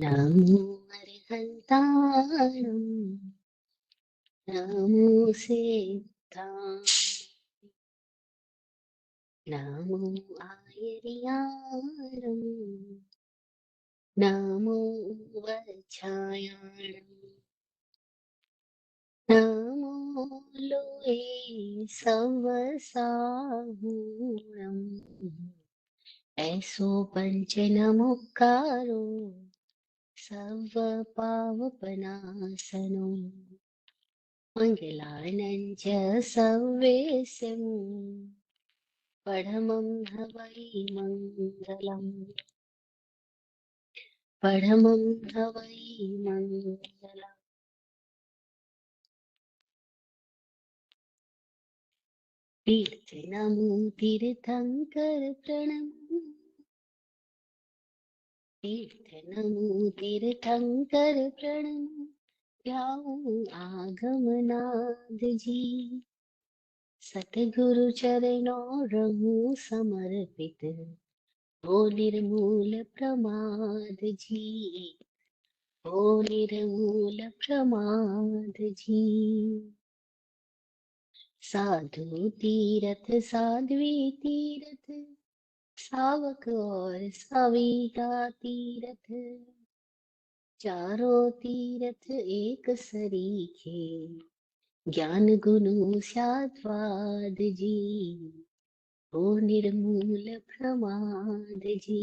नमो अर्हन्ताणं नमो सिद्धां नमो आयर्याणं नमो वज्रायाणं नमो लोये सवसाहूणम् ऐसो पञ्चनमुक्कारो सर्वपावपनाशनो मङ्गलानं च सर्वेशं परमं हवै मङ्गलम् परमं हवै मङ्गलम् तीर्थनमो तीर्थङ्कर प्रणमो तीर्थनमो तीर्थङ्कर प्रणमो त्याओ आगमनाथ जी सतगुरु चरणों रघु समर्पित हो निर्मूल प्रमाद जी हो निर्मूल प्रमाद जी साधु तीरथ साध्वी तीरथ सावक और सविता तीरथ चारों तीरथ एक सरीखे ज्ञान गुरु साद्वाद जी हो निर्मूल प्रमाद जी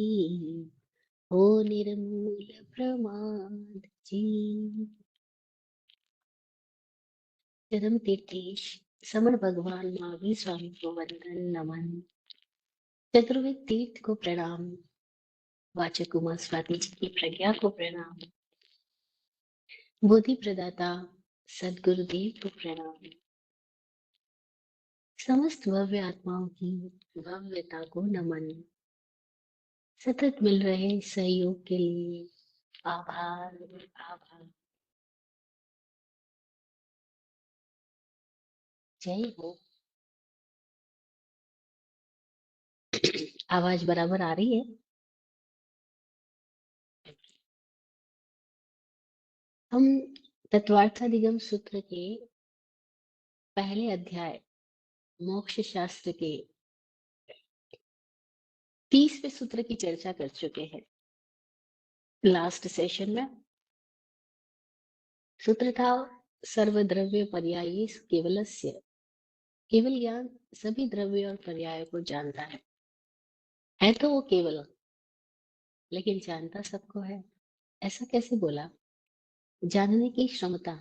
हो निर्मूल प्रमाद जी। चरम तीर्थेश समण भगवान महावीर स्वामी को वंदन नमन। चतुर्वेद तीर्थ को प्रणाम। वाचक उमा स्वाति जी की प्रज्ञा को प्रणाम। बुद्धि प्रदाता सदगुरुदेव को प्रणाम। समस्त भव्य आत्माओं की भव्यता को नमन। सतत मिल रहे सहयोग के लिए आभार आभार। जय हो। आवाज बराबर आ रही है? हम तत्वार्थाधिगम सूत्र के पहले अध्याय मोक्ष शास्त्र के 30वें सूत्र की चर्चा कर चुके हैं। लास्ट सेशन में सूत्र था सर्वद्रव्य पर्यायी केवलस्य। केवल ज्ञान सभी द्रव्य और पर्यायों को जानता है तो वो केवल, लेकिन जानता सबको है। ऐसा कैसे बोला? जानने की क्षमता।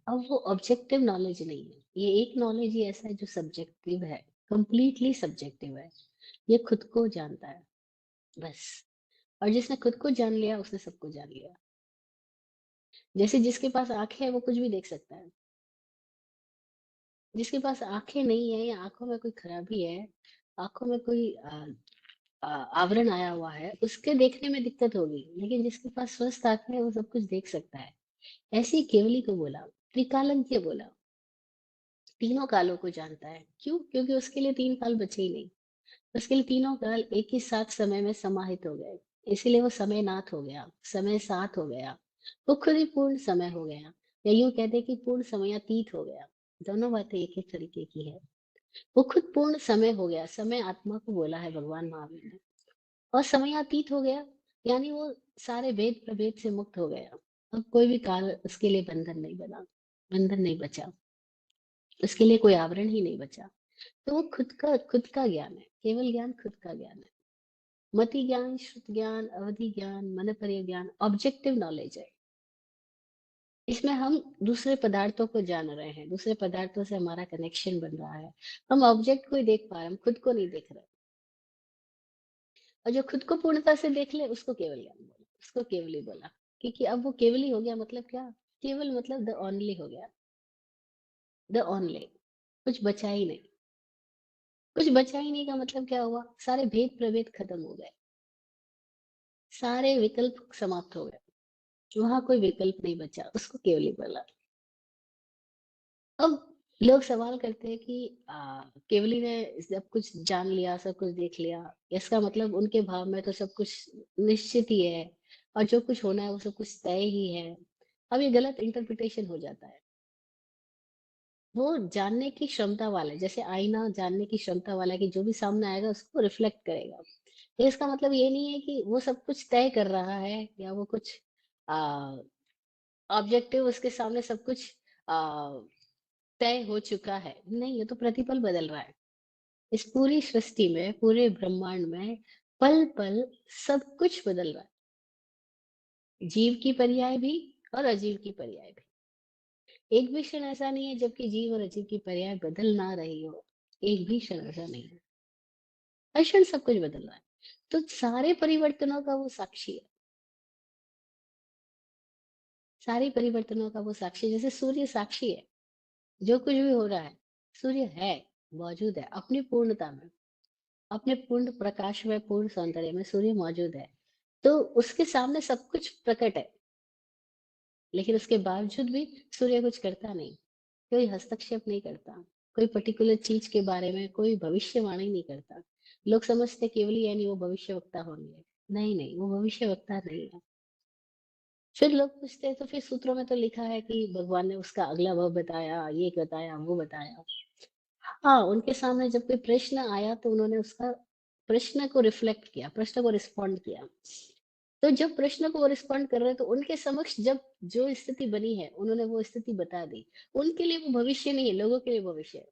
अब वो ऑब्जेक्टिव नॉलेज नहीं है, ये एक नॉलेज ही ऐसा है जो सब्जेक्टिव है, कंप्लीटली सब्जेक्टिव है। ये खुद को जानता है बस। और जिसने खुद को जान लिया उसने सबको जान लिया। जैसे जिसके पास आंखें है वो कुछ भी देख सकता है। जिसके पास आंखें नहीं है या आंखों में कोई खराबी है, आंखों में कोई आवरण आया हुआ है, उसके देखने में दिक्कत होगी। लेकिन जिसके पास स्वस्थ आंखें है वो सब कुछ देख सकता है। ऐसे ही केवली को बोला, त्रिकालज्ञ बोला, तीनों कालों को जानता है। क्यों? क्योंकि उसके लिए तीन काल बचे ही नहीं। उसके लिए तीनों काल एक ही साथ समय में समाहित हो गए। इसीलिए वो समय नाथ हो गया, समय साथ हो गया। वो खुद ही पूर्ण समय हो गया, या यूं कहते कि पूर्ण समयातीत हो गया। दोनों बातें एक ही तरीके की है। वो खुद पूर्ण समय हो गया। समय आत्मा को बोला है भगवान महावीर ने। और समयातीत हो गया यानी वो सारे भेद प्रभेद से मुक्त हो गया। अब कोई भी काल उसके लिए बंधन नहीं बना, बंधन नहीं बचा, उसके लिए कोई आवरण ही नहीं बचा। तो वो खुद का ज्ञान है। केवल ज्ञान खुद का ज्ञान है। मति ज्ञान, श्रुत ज्ञान, अवधि ज्ञान, मनपर्य ज्ञान ऑब्जेक्टिव नॉलेज है। इसमें हम दूसरे पदार्थों को जान रहे हैं, दूसरे पदार्थों से हमारा कनेक्शन बन रहा है। हम ऑब्जेक्ट को ही देख पा रहे हैं, हम खुद को नहीं देख रहे। और जो खुद को पूर्णता से देख ले उसको केवल ज्ञान बोला, उसको केवली बोला। क्योंकि अब वो केवली हो गया। मतलब क्या? केवल मतलब द ओनली हो गया। द ओनली, कुछ बचा ही नहीं। कुछ बचा ही नहीं का मतलब क्या हुआ? सारे भेद प्रभेद खत्म हो गए, सारे विकल्प समाप्त हो गए। वहां कोई विकल्प नहीं बचा, उसको केवली बोला। अब लोग सवाल करते हैं कि केवली ने सब कुछ जान लिया, सब कुछ देख लिया, इसका मतलब उनके भाव में तो सब कुछ निश्चित ही है। और जो कुछ होना है वो सब कुछ तय ही है। अब ये गलत इंटरप्रिटेशन हो जाता है। वो जानने की क्षमता वाला है, जैसे आईना जानने की क्षमता वाला है कि जो भी सामने आएगा उसको रिफ्लेक्ट करेगा। तो इसका मतलब ये नहीं है कि वो सब कुछ तय कर रहा है या वो कुछ ऑब्जेक्टिव उसके सामने सब कुछ आ, तय हो चुका है। नहीं, ये तो प्रतिपल बदल रहा है। इस पूरी सृष्टि में, पूरे ब्रह्मांड में पल पल सब कुछ बदल रहा है, जीव की पर्याय भी और अजीव की पर्याय भी। एक भी क्षण ऐसा नहीं है जबकि जीव और अजीव की पर्याय बदल ना रही हो। एक भी क्षण ऐसा नहीं है। हर क्षण सब कुछ बदल रहा है। तो सारे परिवर्तनों का वो साक्षी है। सारे परिवर्तनों का वो साक्षी है। जैसे सूर्य साक्षी है, जो कुछ भी हो रहा है, सूर्य है, मौजूद है अपनी पूर्णता में, अपने पूर्ण प्रकाश में, पूर्ण सौंदर्य में सूर्य मौजूद है। तो उसके सामने सब कुछ प्रकट है, लेकिन उसके बावजूद भी सूर्य कुछ करता नहीं, कोई हस्तक्षेप नहीं करता, कोई पर्टिकुलर चीज के बारे में कोई भविष्यवाणी नहीं करता। लोग समझते केवल यानी वो भविष्यवक्ता होंगे। नहीं नहीं, वो भविष्यवक्ता नहीं है। फिर लोग पूछते हैं तो फिर सूत्रों में तो लिखा है कि भगवान ने उसका अगला भव बताया, ये बताया, वो बताया। हाँ, उनके सामने जब कोई प्रश्न आया तो उन्होंने उसका प्रश्न को रिफ्लेक्ट किया, प्रश्न को रिस्पॉन्ड किया। तो जब प्रश्न को वो रिस्पॉन्ड कर रहे हैं तो उनके समक्ष जब जो स्थिति बनी है उन्होंने वो स्थिति बता दी। उनके लिए वो भविष्य नहीं है, लोगों के लिए भविष्य है।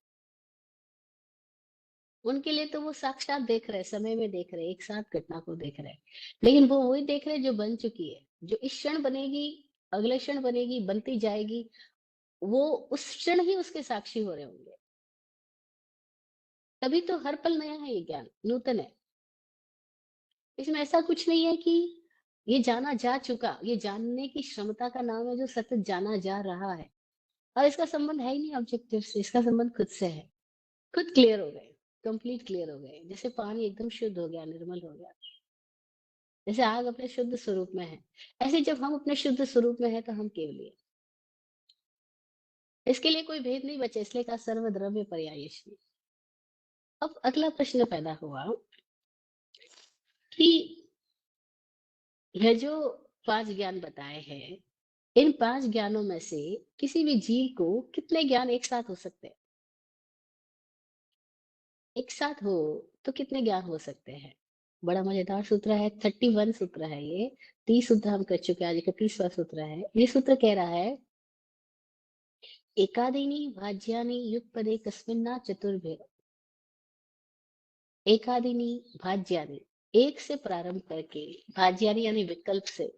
उनके लिए तो वो साक्षात देख रहे हैं, समय में देख रहे हैं, एक साथ घटना को देख रहे हैं। लेकिन वो वही देख रहे हैं जो बन चुकी है, जो इस क्षण बनेगी, अगले क्षण बनेगी, बनती जाएगी। वो उस क्षण ही उसके साक्षी हो रहे होंगे। तभी तो हर पल नया है, ये ज्ञान नूतन है। इसमें ऐसा कुछ नहीं है कि ये जाना जा चुका। ये जानने की क्षमता का नाम है जो सतत जाना जा रहा है। और इसका संबंध है ही नहीं ऑब्जेक्टिव से, इसका संबंध खुद से है। खुद क्लियर हो गए, कंप्लीट क्लियर हो गए। जैसे पानी एकदम शुद्ध हो गया, निर्मल हो गया। जैसे आग अपने शुद्ध स्वरूप में है, ऐसे जब हम अपने शुद्ध स्वरूप में है तो हम केवल है। इसके लिए कोई भेद नहीं बचे, इसलिए कहा सर्वद्रव्य पर्यायश्री। अब अगला प्रश्न पैदा हुआ कि यह जो पांच ज्ञान बताए हैं, इन पांच ज्ञानों में से किसी भी जीव को कितने ज्ञान एक साथ हो सकते हैं? एक साथ हो तो कितने ज्ञान हो सकते हैं? बड़ा मजेदार सूत्र है, 31 सूत्र है ये। 30 सूत्र हम कर चुके हैं, आज 31वां सूत्र है। ये सूत्र कह रहा है, एकादीनी भाज्यानि युगपदे कस्मिन्ना चतुर्भ्य। एकादीनी भाज्यानि, एक से प्रारंभ करके, भाज्यानि यानी विकल्प से,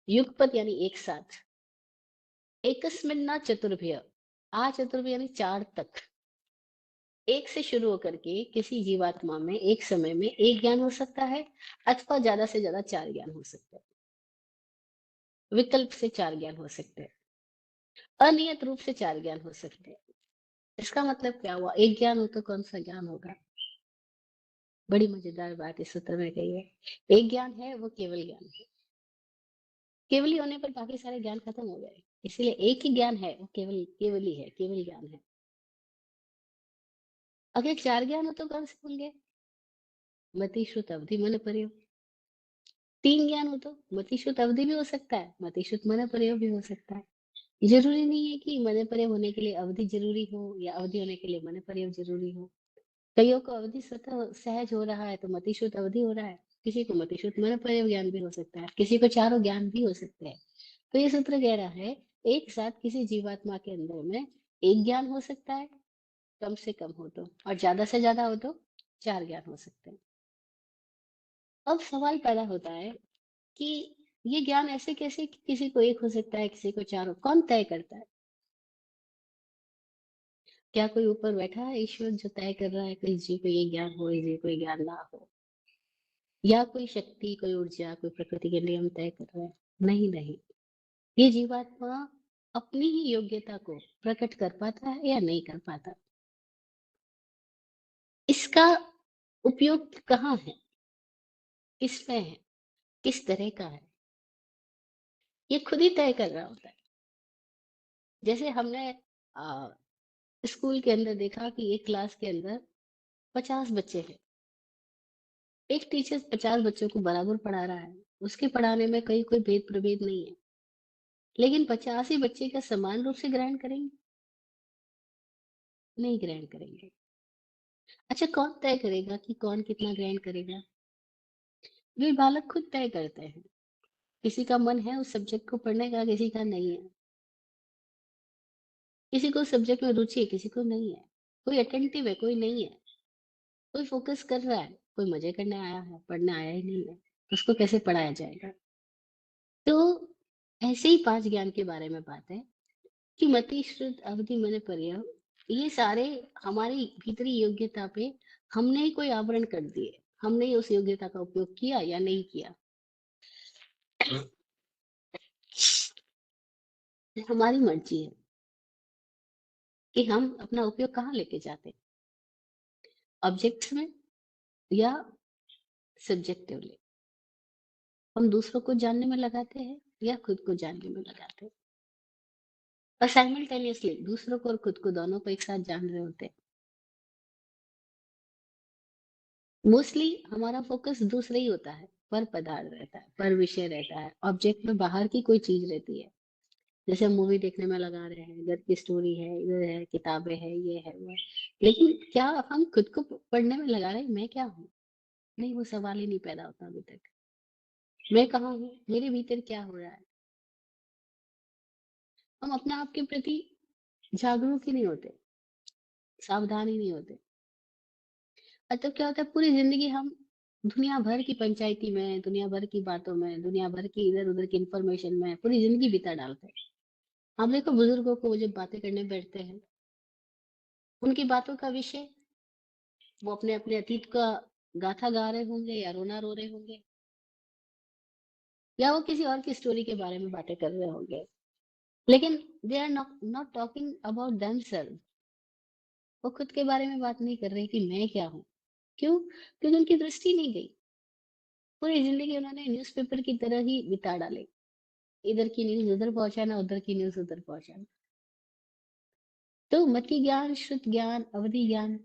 युगपद यानी एक साथ, एकस्मिन्ना चतुर्भ्य, आ चतुर्भ्य यानी चार तक। एक से शुरू होकर के किसी जीवात्मा में एक समय में एक ज्ञान हो सकता है, अथवा ज्यादा से ज्यादा चार ज्ञान हो सकते हैं। विकल्प से चार ज्ञान हो सकते हैं, अनियत रूप से चार ज्ञान हो सकते हैं। इसका मतलब क्या हुआ? एक ज्ञान हो तो कौन सा ज्ञान होगा? बड़ी मजेदार बात इस सूत्र में कही है। एक ज्ञान है वो केवल ज्ञान है। केवली होने पर बाकी सारे ज्ञान खत्म हो गए। इसीलिए एक ही ज्ञान है, वो केवल केवल ही है, केवल ज्ञान है। अगर चार ज्ञान हो तो कौन से होंगे? मति श्रुत अवधि मन पर्यो। तीन ज्ञान हो तो मति श्रुत अवधि भी हो सकता है, मति श्रुत मन पर्यो भी हो सकता है। जरूरी नहीं है कि मन पर्यव होने के लिए अवधि जरूरी हो या अवधि होने के लिए मन पर्यव जरूरी हो। कईयों को अवधि स्वतः सहज हो रहा है तो मतिशुद्ध अवधि हो रहा है। किसी को मतिशुद्ध मन पर्यव ज्ञान भी हो सकता है, किसी को चारों ज्ञान भी हो सकते हैं। तो ये सूत्र कह रहा है, एक साथ किसी जीवात्मा के अंदर में एक ज्ञान हो सकता है, कम से कम हो तो, और ज्यादा से ज्यादा हो तो चार ज्ञान हो सकते हैं। अब सवाल पैदा होता है कि ये ज्ञान ऐसे कैसे कि किसी को एक हो सकता है, किसी को चार हो, कौन तय करता है? क्या कोई ऊपर बैठा है ईश्वर जो तय कर रहा है कि इस जीव को ये ज्ञान हो, इस जीव को ये ज्ञान ना हो? या कोई शक्ति, कोई ऊर्जा, कोई प्रकृति के नियम तय कर रहे हैं? नहीं नहीं, ये जीवात्मा अपनी ही योग्यता को प्रकट कर पाता है या नहीं कर पाता। इसका उपयोग कहाँ है, किसमें है, किस तरह का है, ये खुद ही तय कर रहा होता है। जैसे हमने आ, स्कूल के अंदर देखा कि एक क्लास के अंदर 50 बच्चे हैं। एक टीचर 50 बच्चों को बराबर पढ़ा रहा है, उसके पढ़ाने में कहीं कोई भेद प्रभेद नहीं है, लेकिन 50 ही बच्चे क्या समान रूप से ग्रहण करेंगे? नहीं ग्रहण करेंगे। अच्छा, कौन तय करेगा कि कौन कितना ग्रहण करेगा? वे बालक खुद तय करते हैं। किसी का मन है उस सब्जेक्ट को पढ़ने का, किसी का नहीं है। किसी को सब्जेक्ट में रुचि है, किसी को नहीं है। कोई अटेंटिव है, कोई नहीं है। कोई फोकस कर रहा है, कोई मजे करने आया है, पढ़ने आया ही नहीं है। तो उसको कैसे पढ़ाया जाएगा? तो ऐसे ही 5 ज्ञान के बारे में बात है कि मति, श्रुत, अवधि, मन, पर्यय, ये सारे हमारी भीतरी योग्यता पे हमने ही कोई आवरण कर दिए। हमने ही उस योग्यता का उपयोग किया या नहीं किया। हमारी मर्जी है कि हम अपना उपयोग कहाँ लेके जाते हैं, ऑब्जेक्ट्स में या सब्जेक्टिवली। हम दूसरों को जानने में लगाते हैं या खुद को जानने में लगाते हैं, और साइमल्टेनियसली दूसरों को और खुद को दोनों को एक साथ जान रहे होते हैं। मोस्टली हमारा फोकस दूसरे ही होता है, पर पदार्थ रहता है, पर विषय रहता है, ऑब्जेक्ट में बाहर की कोई चीज रहती है। जैसे हम मूवी देखने में लगा रहे हैं, इधर की स्टोरी है, इधर है, किताबें है, ये है, वो है। लेकिन क्या हम खुद को पढ़ने में लगा रहे हैं, मैं क्या हूँ? नहीं, वो सवाल ही नहीं पैदा होता अभी तक। मैं कहाँ हूँ, मेरे भीतर क्या हो रहा है? हम अपने आप के प्रति जागरूक ही नहीं होते, सावधान ही नहीं होते। और तब क्या होता है, पूरी जिंदगी हम दुनिया भर की पंचायती में, दुनिया भर की बातों में, दुनिया भर की इधर उधर की इंफॉर्मेशन में पूरी जिंदगी बिता डालते हैं। हम देखो बुजुर्गों को, वो जब बातें करने बैठते हैं, उनकी बातों का विषय, वो अपने अपने अतीत का गाथा गा रहे होंगे या रोना रो रहे होंगे, या वो किसी और की स्टोरी के बारे में बातें कर रहे होंगे। लेकिन they are not talking about themselves. वो खुद के बारे में बात नहीं कर रहे कि मैं क्या हूँ। क्यों? क्योंकि उनकी दृष्टि नहीं गई। पूरी जिंदगी उन्होंने न्यूज़पेपर की तरह ही बिता डाली, इधर की न्यूज उधर पहुंचाना, उधर की न्यूज उधर पहुंचाना। तो मति ज्ञान, श्रुत ज्ञान, अवधि ज्ञान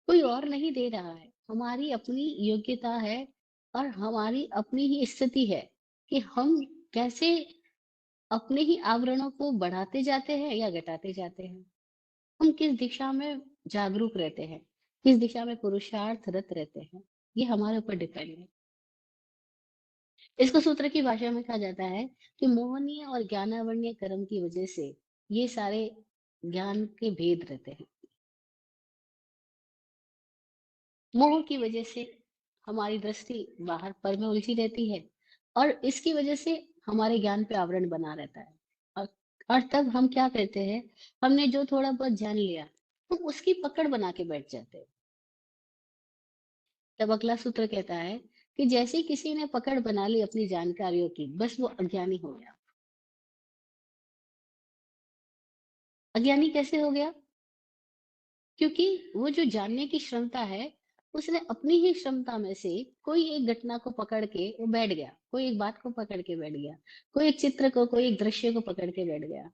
कोई और नहीं दे रहा है, हमारी अपनी योग्यता है, और हमारी अपनी ही स्थिति है कि हम कैसे अपने ही आवरणों को बढ़ाते जाते हैं या घटाते जाते हैं। हम किस दिशा में जागरूक रहते हैं, किस दिशा में पुरुषार्थरत रहते हैं, ये हमारे ऊपर डिपेंड है। इसको सूत्र की भाषा में कहा जाता है कि मोहनीय और ज्ञानावरणीय कर्म की वजह से ये सारे ज्ञान के भेद रहते हैं। मोह की वजह से हमारी दृष्टि बाहर पर में उलझी रहती है, और इसकी वजह से हमारे ज्ञान पे आवरण बना रहता है। और, और तब हम क्या करते हैं, हमने जो थोड़ा बहुत जान लिया, हम उसकी पकड़ बना के बैठ जाते हैं। तब अगला सूत्र कहता है कि जैसे ही किसी ने पकड़ बना ली अपनी जानकारियों की, बस वो अज्ञानी हो गया। अज्ञानी कैसे हो गया? क्योंकि वो जो जानने की क्षमता है, उसने अपनी ही क्षमता में से कोई एक घटना को पकड़ के वो बैठ गया, कोई एक बात को पकड़ के बैठ गया, कोई एक चित्र को, कोई एक दृश्य को पकड़ के बैठ गया।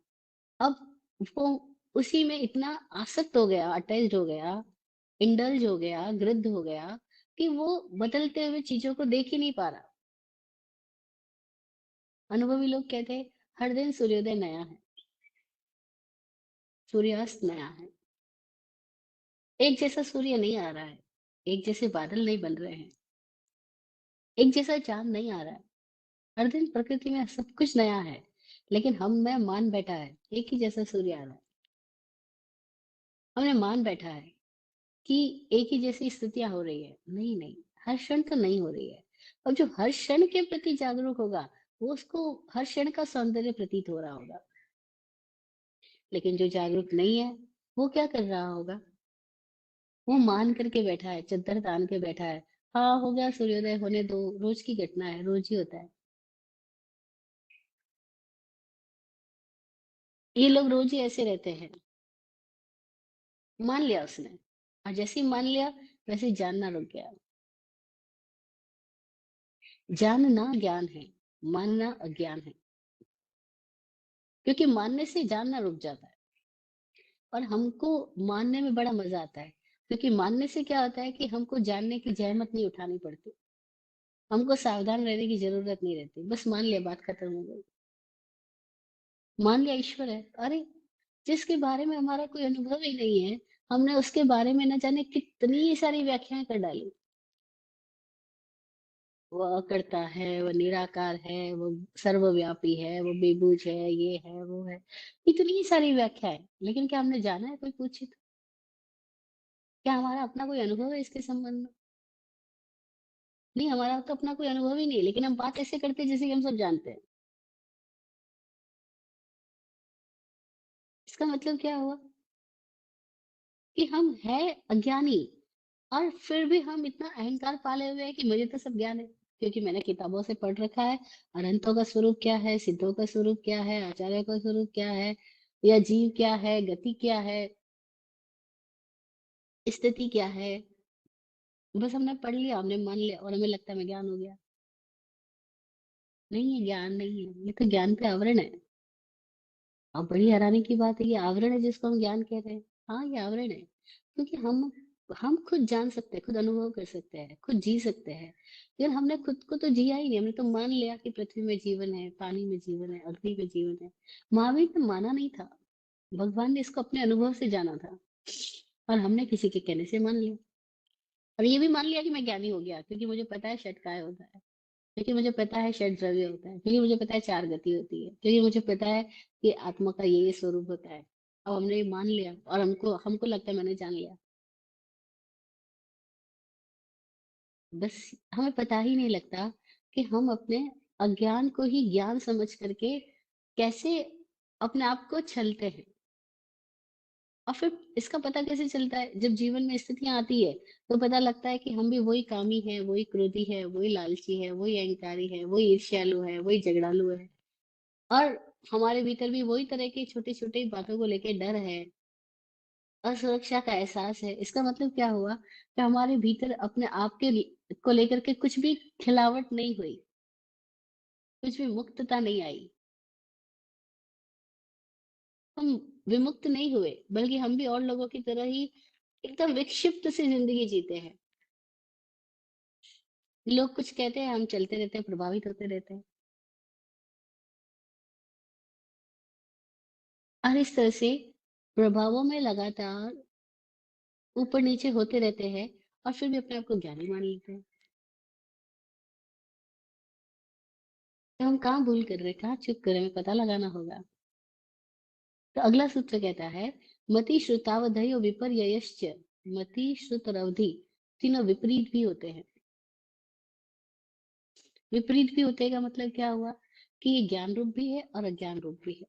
अब वो उसी में इतना आसक्त हो गया, अटैच्ड हो गया, इंडल्ज हो गया, गृद्ध हो गया, कि वो बदलते हुए चीजों को देख ही नहीं पा रहा। अनुभवी लोग कहते हैं हर दिन सूर्योदय नया है, सूर्यास्त नया है। एक जैसा सूर्य नहीं आ रहा है, एक जैसे बादल नहीं बन रहे हैं, एक जैसा चांद नहीं आ रहा है। हर दिन प्रकृति में सब कुछ नया है, लेकिन हम में मान बैठा है एक ही जैसा सूर्य आ रहा है। हमने मान बैठा है कि एक ही जैसी स्थितियां हो रही है। नहीं नहीं, हर क्षण तो नहीं हो रही है। और जो हर क्षण के प्रति जागरूक होगा, वो उसको हर क्षण का सौंदर्य प्रतीत हो रहा होगा। लेकिन जो जागरूक नहीं है, वो क्या कर रहा होगा? वो मान करके बैठा है, चद्दर तान के बैठा है। हाँ, हो गया, सूर्योदय होने दो, रोज की घटना है, रोज ही होता है। ये लोग रोज ही ऐसे रहते हैं। मान लिया उसने, और जैसे ही मान लिया, वैसे ही जानना रुक गया। जानना ज्ञान है, मानना अज्ञान है। क्योंकि मानने से जानना रुक जाता है, और हमको मानने में बड़ा मजा आता है। क्योंकि मानने से क्या होता है कि हमको जानने की जहमत नहीं उठानी पड़ती। हमको सावधान रहने की जरूरत नहीं रहती, बस मान लिया, बात खत्म हो गई। मान लिया ईश्वर है, अरे जिसके बारे में हमारा कोई अनुभव ही नहीं है, हमने उसके बारे में न जाने कितनी सारी व्याख्याएं कर डाली। वो अकर्ता है, वो निराकार है, वो सर्वव्यापी है, वो बेबूझ है, ये है, वो है, इतनी सारी व्याख्या है। लेकिन क्या हमने जाना है? कोई पूछे तो? क्या हमारा अपना कोई अनुभव है इसके संबंध में? नहीं, हमारा तो अपना कोई अनुभव ही नहीं है, लेकिन हम बात ऐसे करते हैं जैसे कि हम सब जानते हैं। इसका मतलब क्या हुआ? कि हम है अज्ञानी, और फिर भी हम इतना अहंकार पाले हुए हैं कि मुझे तो सब ज्ञान है, क्योंकि मैंने किताबों से पढ़ रखा है। अनंतों का स्वरूप क्या है, सिद्धों का स्वरूप क्या है, आचार्य का स्वरूप क्या है, या जीव क्या है, गति क्या है, स्थिति क्या है, बस हमने पढ़ लिया, हमने मान लिया, और हमें लगता है हमें ज्ञान हो गया। नहीं है, ज्ञान नहीं है, ये तो ज्ञान पे आवरण है। और बड़ी हैरानी की बात है, ये आवरण है जिसको हम ज्ञान कह रहे हैं। हाँ, ये आवरण है, क्योंकि हम खुद जान सकते हैं, खुद अनुभव कर सकते हैं, खुद जी सकते हैं, लेकिन हमने खुद को तो जिया ही नहीं। हमने तो मान लिया कि पृथ्वी में जीवन है, पानी में जीवन है, अग्नि में जीवन है। महावीर ने माना नहीं था, भगवान ने इसको अपने अनुभव से जाना था, और हमने किसी के कहने से मान लिया। और ये भी मान लिया कि मैं ज्ञानी हो गया, क्योंकि मुझे पता है षट काय होता है, क्योंकि मुझे पता है षट द्रव्य होता है, क्योंकि मुझे पता है चार गति होती है, क्योंकि मुझे पता है कि आत्मा का ये स्वरूप होता है। अब हमने ये मान लिया, और हमको हमको लगता है मैंने जान लिया। बस हमें पता ही नहीं लगता कि हम अपने अज्ञान को ही ज्ञान समझ करके कैसे अपने आप को छलते हैं। और फिर इसका पता कैसे चलता है? जब जीवन में स्थितियां आती है, तो पता लगता है कि हम भी वही कामी है, वही क्रोधी है, वही लालची है, वही अहंकारी है, वही ईर्ष्यालु है, वही झगड़ालू है। और हमारे भीतर भी वही तरह की छोटी छोटी बातों को लेके डर है, असुरक्षा का एहसास है। इसका मतलब क्या हुआ? कि हमारे भीतर अपने आप के को लेकर के कुछ भी खिलावट नहीं हुई, कुछ भी मुक्तता नहीं आई। हम विमुक्त नहीं हुए, बल्कि हम भी और लोगों की तरह ही एकदम विक्षिप्त सी जिंदगी जीते हैं। लोग कुछ कहते हैं, हम चलते रहते हैं, प्रभावित होते रहते हैं। और इस तरह से प्रभावों में लगातार ऊपर नीचे होते रहते हैं, और फिर भी अपने आप को ज्ञानी मान लेते हैं। तो हम कहाँ भूल कर रहे हैं, कहाँ चुप कर रहे हैं, हमें पता लगाना होगा। तो अगला सूत्र कहता है, मति श्रुतावधयो विपर्ययश्च। मति श्रुत और अवधि तीनों विपरीत भी होते हैं। विपरीत भी होते का मतलब क्या हुआ? कि ये ज्ञान रूप भी है और अज्ञान रूप भी है।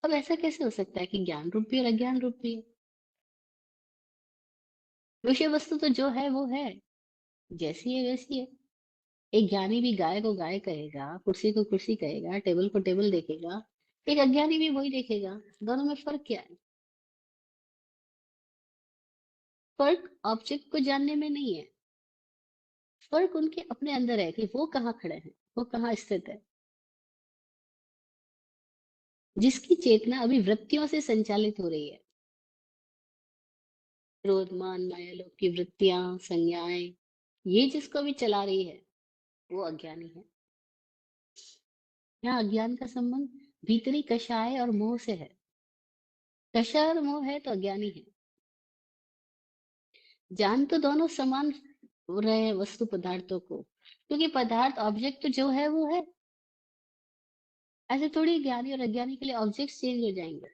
अब ऐसा कैसे हो सकता है कि ज्ञान रूप भी और अज्ञान रूप भी है? विषय वस्तु तो जो है वो है, जैसी है वैसी है। एक ज्ञानी भी गाय को गाय कहेगा, कुर्सी को कुर्सी कहेगा, टेबल को टेबल देखेगा। एक अज्ञानी भी वही देखेगा। दोनों में फर्क क्या है? फर्क ऑब्जेक्ट को जानने में नहीं है, फर्क उनके अपने अंदर है, कि वो कहाँ खड़े हैं, वो कहाँ स्थित है। जिसकी चेतना अभी वृत्तियों से संचालित हो रही है, क्रोध मान माया लोभ की वृत्तियां, संज्ञाएं, ये जिसको भी चला रही है, वो अज्ञानी है। यहाँ अज्ञान का संबंध भीतरी कषाय और मोह से है। कषाय और मोह है तो अज्ञानी है। जान तो दोनों समान रहे हैं वस्तु पदार्थों को, क्योंकि पदार्थ ऑब्जेक्ट तो जो है वो है। ऐसे थोड़ी ज्ञानी और अज्ञानी के लिए ऑब्जेक्ट्स चेंज हो जाएंगे।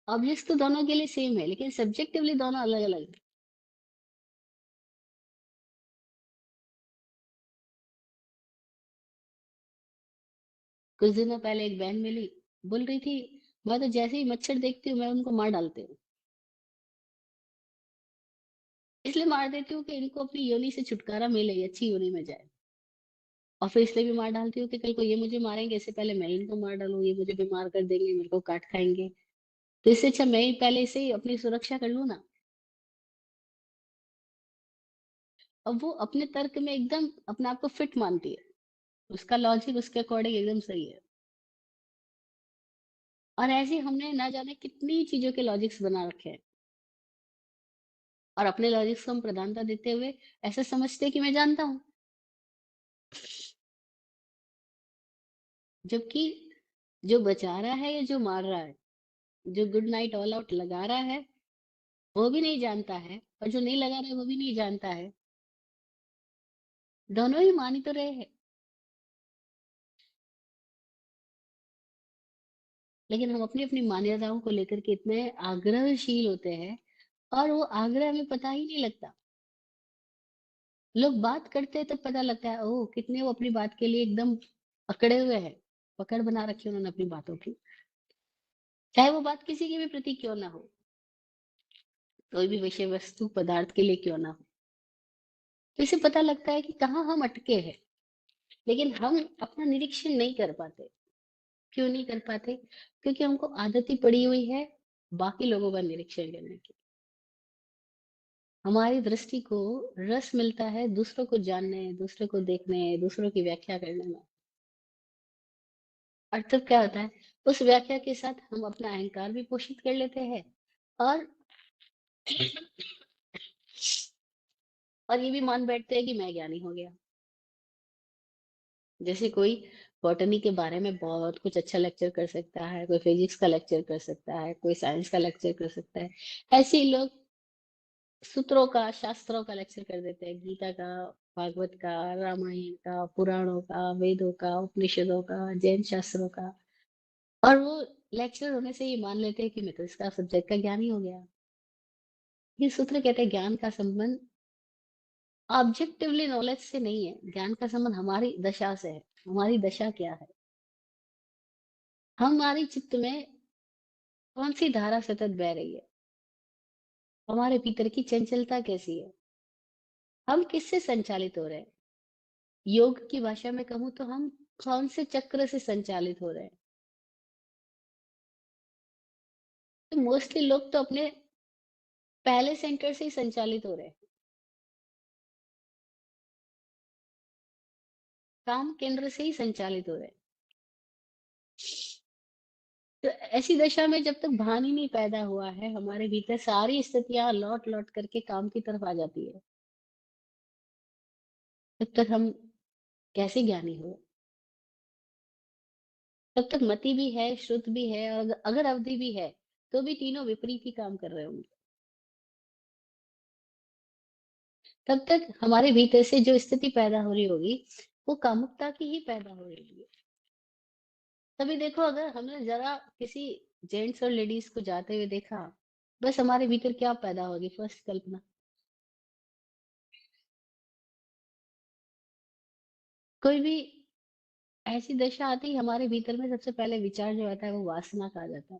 ऑब्जेक्ट्स तो दोनों के लिए सेम है, लेकिन सब्जेक्टिवली दोनों अलग अलग है। कुछ दिनों पहले एक बहन मिली, बोल रही थी, मैं तो जैसे ही मच्छर देखती हूँ मैं उनको मार डालती हूँ। इसलिए मार देती हूँ कि इनको अपनी योनि से छुटकारा मिले, ये अच्छी योनि में जाए। और फिर इसलिए भी मार डालती हूँ कि कल को ये मुझे मारेंगे, इससे पहले मैं इनको मार डालूं, ये मुझे बीमार कर देंगे, मेरे को काट खाएंगे। तो इससे अच्छा मैं ही पहले से ही अपनी सुरक्षा कर लूं ना। अब वो अपने तर्क में एकदम अपने आप को फिट मानती है, उसका लॉजिक उसके अकॉर्डिंग एकदम सही है। और ऐसे हमने ना जाने कितनी चीजों के लॉजिक्स बना रखे हैं। और अपने लॉजिक्स को हम प्रधानता देते हुए ऐसा समझते हैं कि मैं जानता हूँ, जबकि जो बचा रहा है या जो मार रहा है, जो गुड नाइट ऑल आउट लगा रहा है वो भी नहीं जानता है, और जो नहीं लगा रहा है वो भी नहीं जानता है। दोनों ही मान ही तो रहे हैं, लेकिन हम अपनी अपनी मान्यताओं को लेकर के इतने आग्रहशील होते हैं, और वो आग्रह हमें पता ही नहीं लगता। लोग बात करते हैं तब पता लगता है, ओह कितने वो अपनी बात के लिए एकदम अकड़े हुए हैं, पकड़ बना रखी है उन्होंने अपनी बातों की, चाहे वो बात किसी के भी प्रति क्यों ना हो, कोई भी विषय वस्तु पदार्थ के लिए क्यों ना हो। तो इससे पता लगता है कि कहाँ हम अटके हैं, लेकिन हम अपना निरीक्षण नहीं कर पाते। क्यों नहीं कर पाते? क्योंकि हमको आदत ही पड़ी हुई है बाकी लोगों का निरीक्षण करने की। हमारी दृष्टि को रस मिलता है दूसरों को जानने, दूसरों को देखने, दूसरों की व्याख्या करने में। और तब क्या होता है, उस व्याख्या के साथ हम अपना अहंकार भी पोषित कर लेते हैं, और और ये भी मान बैठते हैं कि मैं ज्ञानी हो गया। जैसे कोई बॉटनी के बारे में बहुत कुछ अच्छा लेक्चर कर सकता है, कोई फिजिक्स का लेक्चर कर सकता है, कोई साइंस का लेक्चर कर सकता है। ऐसे ही लोग सूत्रों का, शास्त्रों का लेक्चर कर देते हैं, गीता का, भागवत का, रामायण का, पुराणों का, वेदों का, उपनिषदों का, जैन शास्त्रों का। और वो लेक्चर होने से ये मान लेते हैं कि मैं तो इसका सब्जेक्ट का ज्ञानी हो गया। ये सूत्र कहते हैं ज्ञान का संबंध ऑब्जेक्टिवली नॉलेज से नहीं है, ज्ञान का संबंध हमारी दशा से है। हमारी दशा क्या है, हमारी चित्त में कौन सी धारा सतत बह रही है, हमारे भीतर की चंचलता कैसी है, हम किससे संचालित हो रहे हैं। योग की भाषा में कहूँ तो हम कौन से चक्र से संचालित हो रहे हैं। तो मोस्टली लोग तो अपने पहले सेंटर से ही संचालित हो रहे हैं, काम केंद्र से ही संचालित हो रहे हैं। तो ऐसी दशा में जब तक भान ही नहीं पैदा हुआ है, हमारे भीतर सारी स्थितियां लौट लौट करके काम की तरफ आ जाती है, तब तक हम कैसे ज्ञानी हो। तब तक मति भी है, श्रुत भी है, और अगर अवधि भी है, तो भी तीनों विपरीत ही काम कर रहे होंगे। तब तक हमारे भीतर से जो स्थिति पैदा हो रही होगी, वो कामुकता की ही पैदा हो रही होगी। तभी देखो, अगर हमने जरा किसी जेंट्स और लेडीज को जाते हुए देखा, बस हमारे भीतर क्या पैदा होगी, फर्स्ट कल्पना। कोई भी ऐसी दशा आती है, हमारे भीतर में सबसे पहले विचार जो आता है वो वासना का आ जाता है,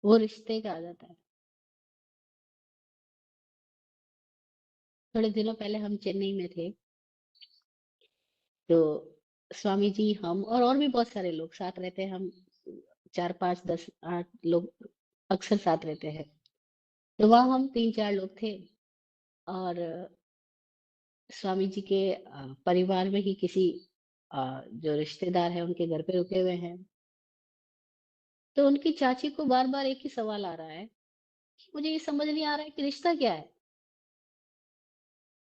वो रिश्ते का आ जाता है। थोड़े दिनों पहले हम चेन्नई में थे, तो स्वामी जी, हम और भी बहुत सारे लोग साथ रहते हैं। हम 4 5 10 8 लोग अक्सर साथ रहते हैं। तो वहाँ हम 3 4 लोग थे, और स्वामी जी के परिवार में ही किसी जो रिश्तेदार है उनके घर पे रुके हुए हैं। तो उनकी चाची को बार बार एक ही सवाल आ रहा है कि मुझे ये समझ नहीं आ रहा है कि रिश्ता क्या है।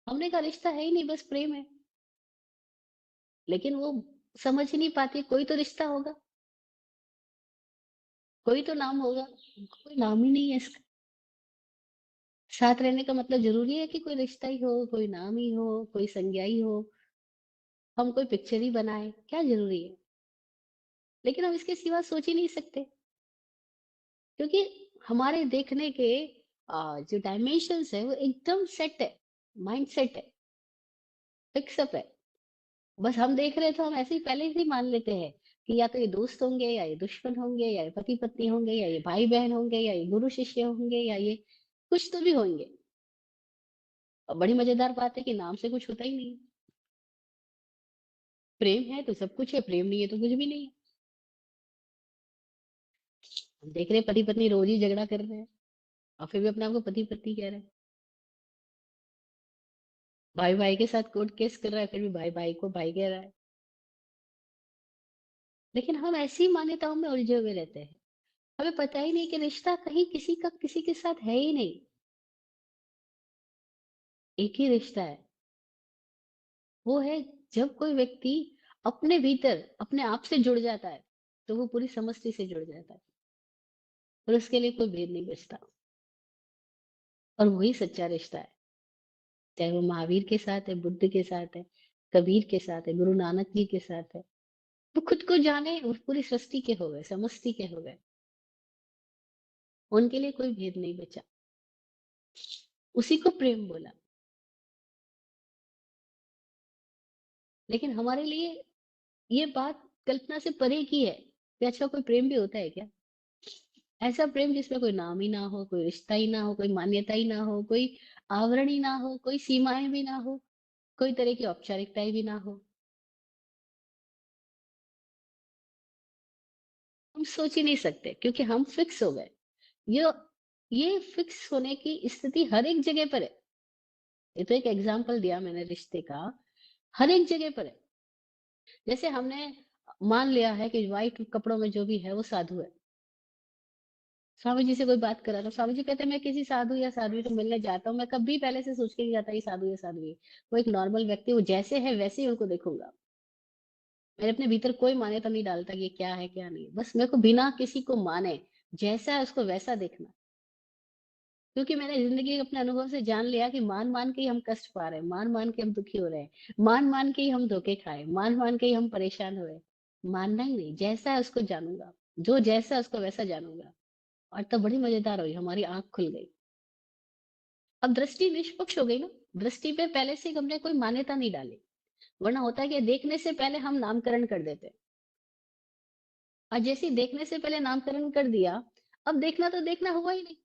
हमने कहा रिश्ता है ही नहीं, बस प्रेम है। लेकिन वो समझ ही नहीं पाती, कोई तो रिश्ता होगा, कोई तो नाम होगा। कोई नाम ही नहीं है इसका। साथ रहने का मतलब जरूरी है कि कोई रिश्ता ही हो, कोई नाम ही हो, कोई संज्ञा ही हो, हम कोई पिक्चर ही बनाए, क्या जरूरी है। लेकिन हम इसके सिवा सोच ही नहीं सकते, क्योंकि हमारे देखने के जो डायमेंशंस है वो एकदम सेट है, माइंड सेट है, फिक्सअप है। बस हम देख रहे हैं तो हम ऐसे ही पहले से ही मान लेते हैं कि या तो ये दोस्त होंगे, या ये दुश्मन होंगे, या ये पति पत्नी होंगे, या ये भाई बहन होंगे, या ये गुरु शिष्य होंगे, या ये कुछ तो भी होंगे। और बड़ी मजेदार बात है कि नाम से कुछ होता ही नहीं है। प्रेम है तो सब कुछ है, प्रेम नहीं है तो कुछ भी नहीं है। हम देख रहे हैं पति पत्नी रोज ही झगड़ा कर रहे हैं, और फिर भी अपने आप को पति पत्नी कह रहे हैं। भाई भाई के साथ कोर्ट केस कर रहा है, फिर भी भाई भाई को भाई कह रहा है। लेकिन हम ऐसी मान्यताओं में उलझे हुए रहते हैं, हमें पता ही नहीं कि रिश्ता कहीं किसी का किसी के साथ है ही नहीं। एक ही रिश्ता है। वो है जब कोई व्यक्ति अपने भीतर अपने आप से जुड़ जाता है, तो वो पूरी समष्टि से जुड़ जाता है। और उसके लिए कोई भेद नहीं बचता। और वही सच्चा रिश्ता है। चाहे वो महावीर के साथ है, बुद्ध के साथ है, कबीर के साथ है, गुरु नानक जी के साथ है। वो खुद को जाने, वो पूरी सृष्टि के हो गए, समष्टि के हो गए। उनके लिए कोई भेद नहीं बचा। उसी को प्रेम बोला। लेकिन हमारे लिए ये बात कल्पना से परे की है कि अच्छा कोई प्रेम भी होता है क्या? ऐसा प्रेम जिसमें कोई नाम ही ना हो, कोई रिश्ता ही ना हो, कोई मान्यता ही ना हो, कोई आवरण ही ना हो, कोई सीमाएं भी ना हो, कोई तरह की औपचारिकताएं भी ना हो। हम सोच ही नहीं सकते क्योंकि हम फिक्स हो गए। ये ये फिक्स होने की स्थिति हर एक जगह पर है। ये तो एक एग्जाम्पल दिया मैंने रिश्ते का, हर एक जगह पर है। जैसे हमने मान लिया है कि व्हाइट कपड़ों में जो भी है वो साधु है। स्वामी जी से कोई बात करा तो स्वामी जी कहते हैं मैं किसी साधु या साध्वी को मिलने जाता हूँ, मैं कभी पहले से सोच के नहीं जाता ये साधु या साध्वी है। वो एक नॉर्मल व्यक्ति, वो जैसे है वैसे ही उनको देखूंगा। मैंने अपने भीतर कोई मान्यता नहीं डालता कि ये क्या है क्या नहीं, बस मेरे को बिना किसी को माने जैसा है उसको वैसा देखना। क्योंकि मैंने जिंदगी के अपने अनुभव से जान लिया कि मान मान के ही हम कष्ट पा रहे हैं, मान मान के हम दुखी हो रहे हैं, मान मान के ही हम धोखे खाए, मान मान के ही हम परेशान हुए। मानना ही नहीं, जैसा है उसको जानूंगा। जो जैसा है उसको वैसा जानूंगा। और तब बड़ी मजेदार हुई, हमारी आंख खुल गई। अब दृष्टि निष्पक्ष हो गई ना। दृष्टि पे पहले से हमने कोई मान्यता नहीं डाली। वरना होता है कि देखने से पहले हम नामकरण कर देते। और जैसे ही देखने से पहले नामकरण कर दिया, अब देखना तो देखना हुआ ही नहीं।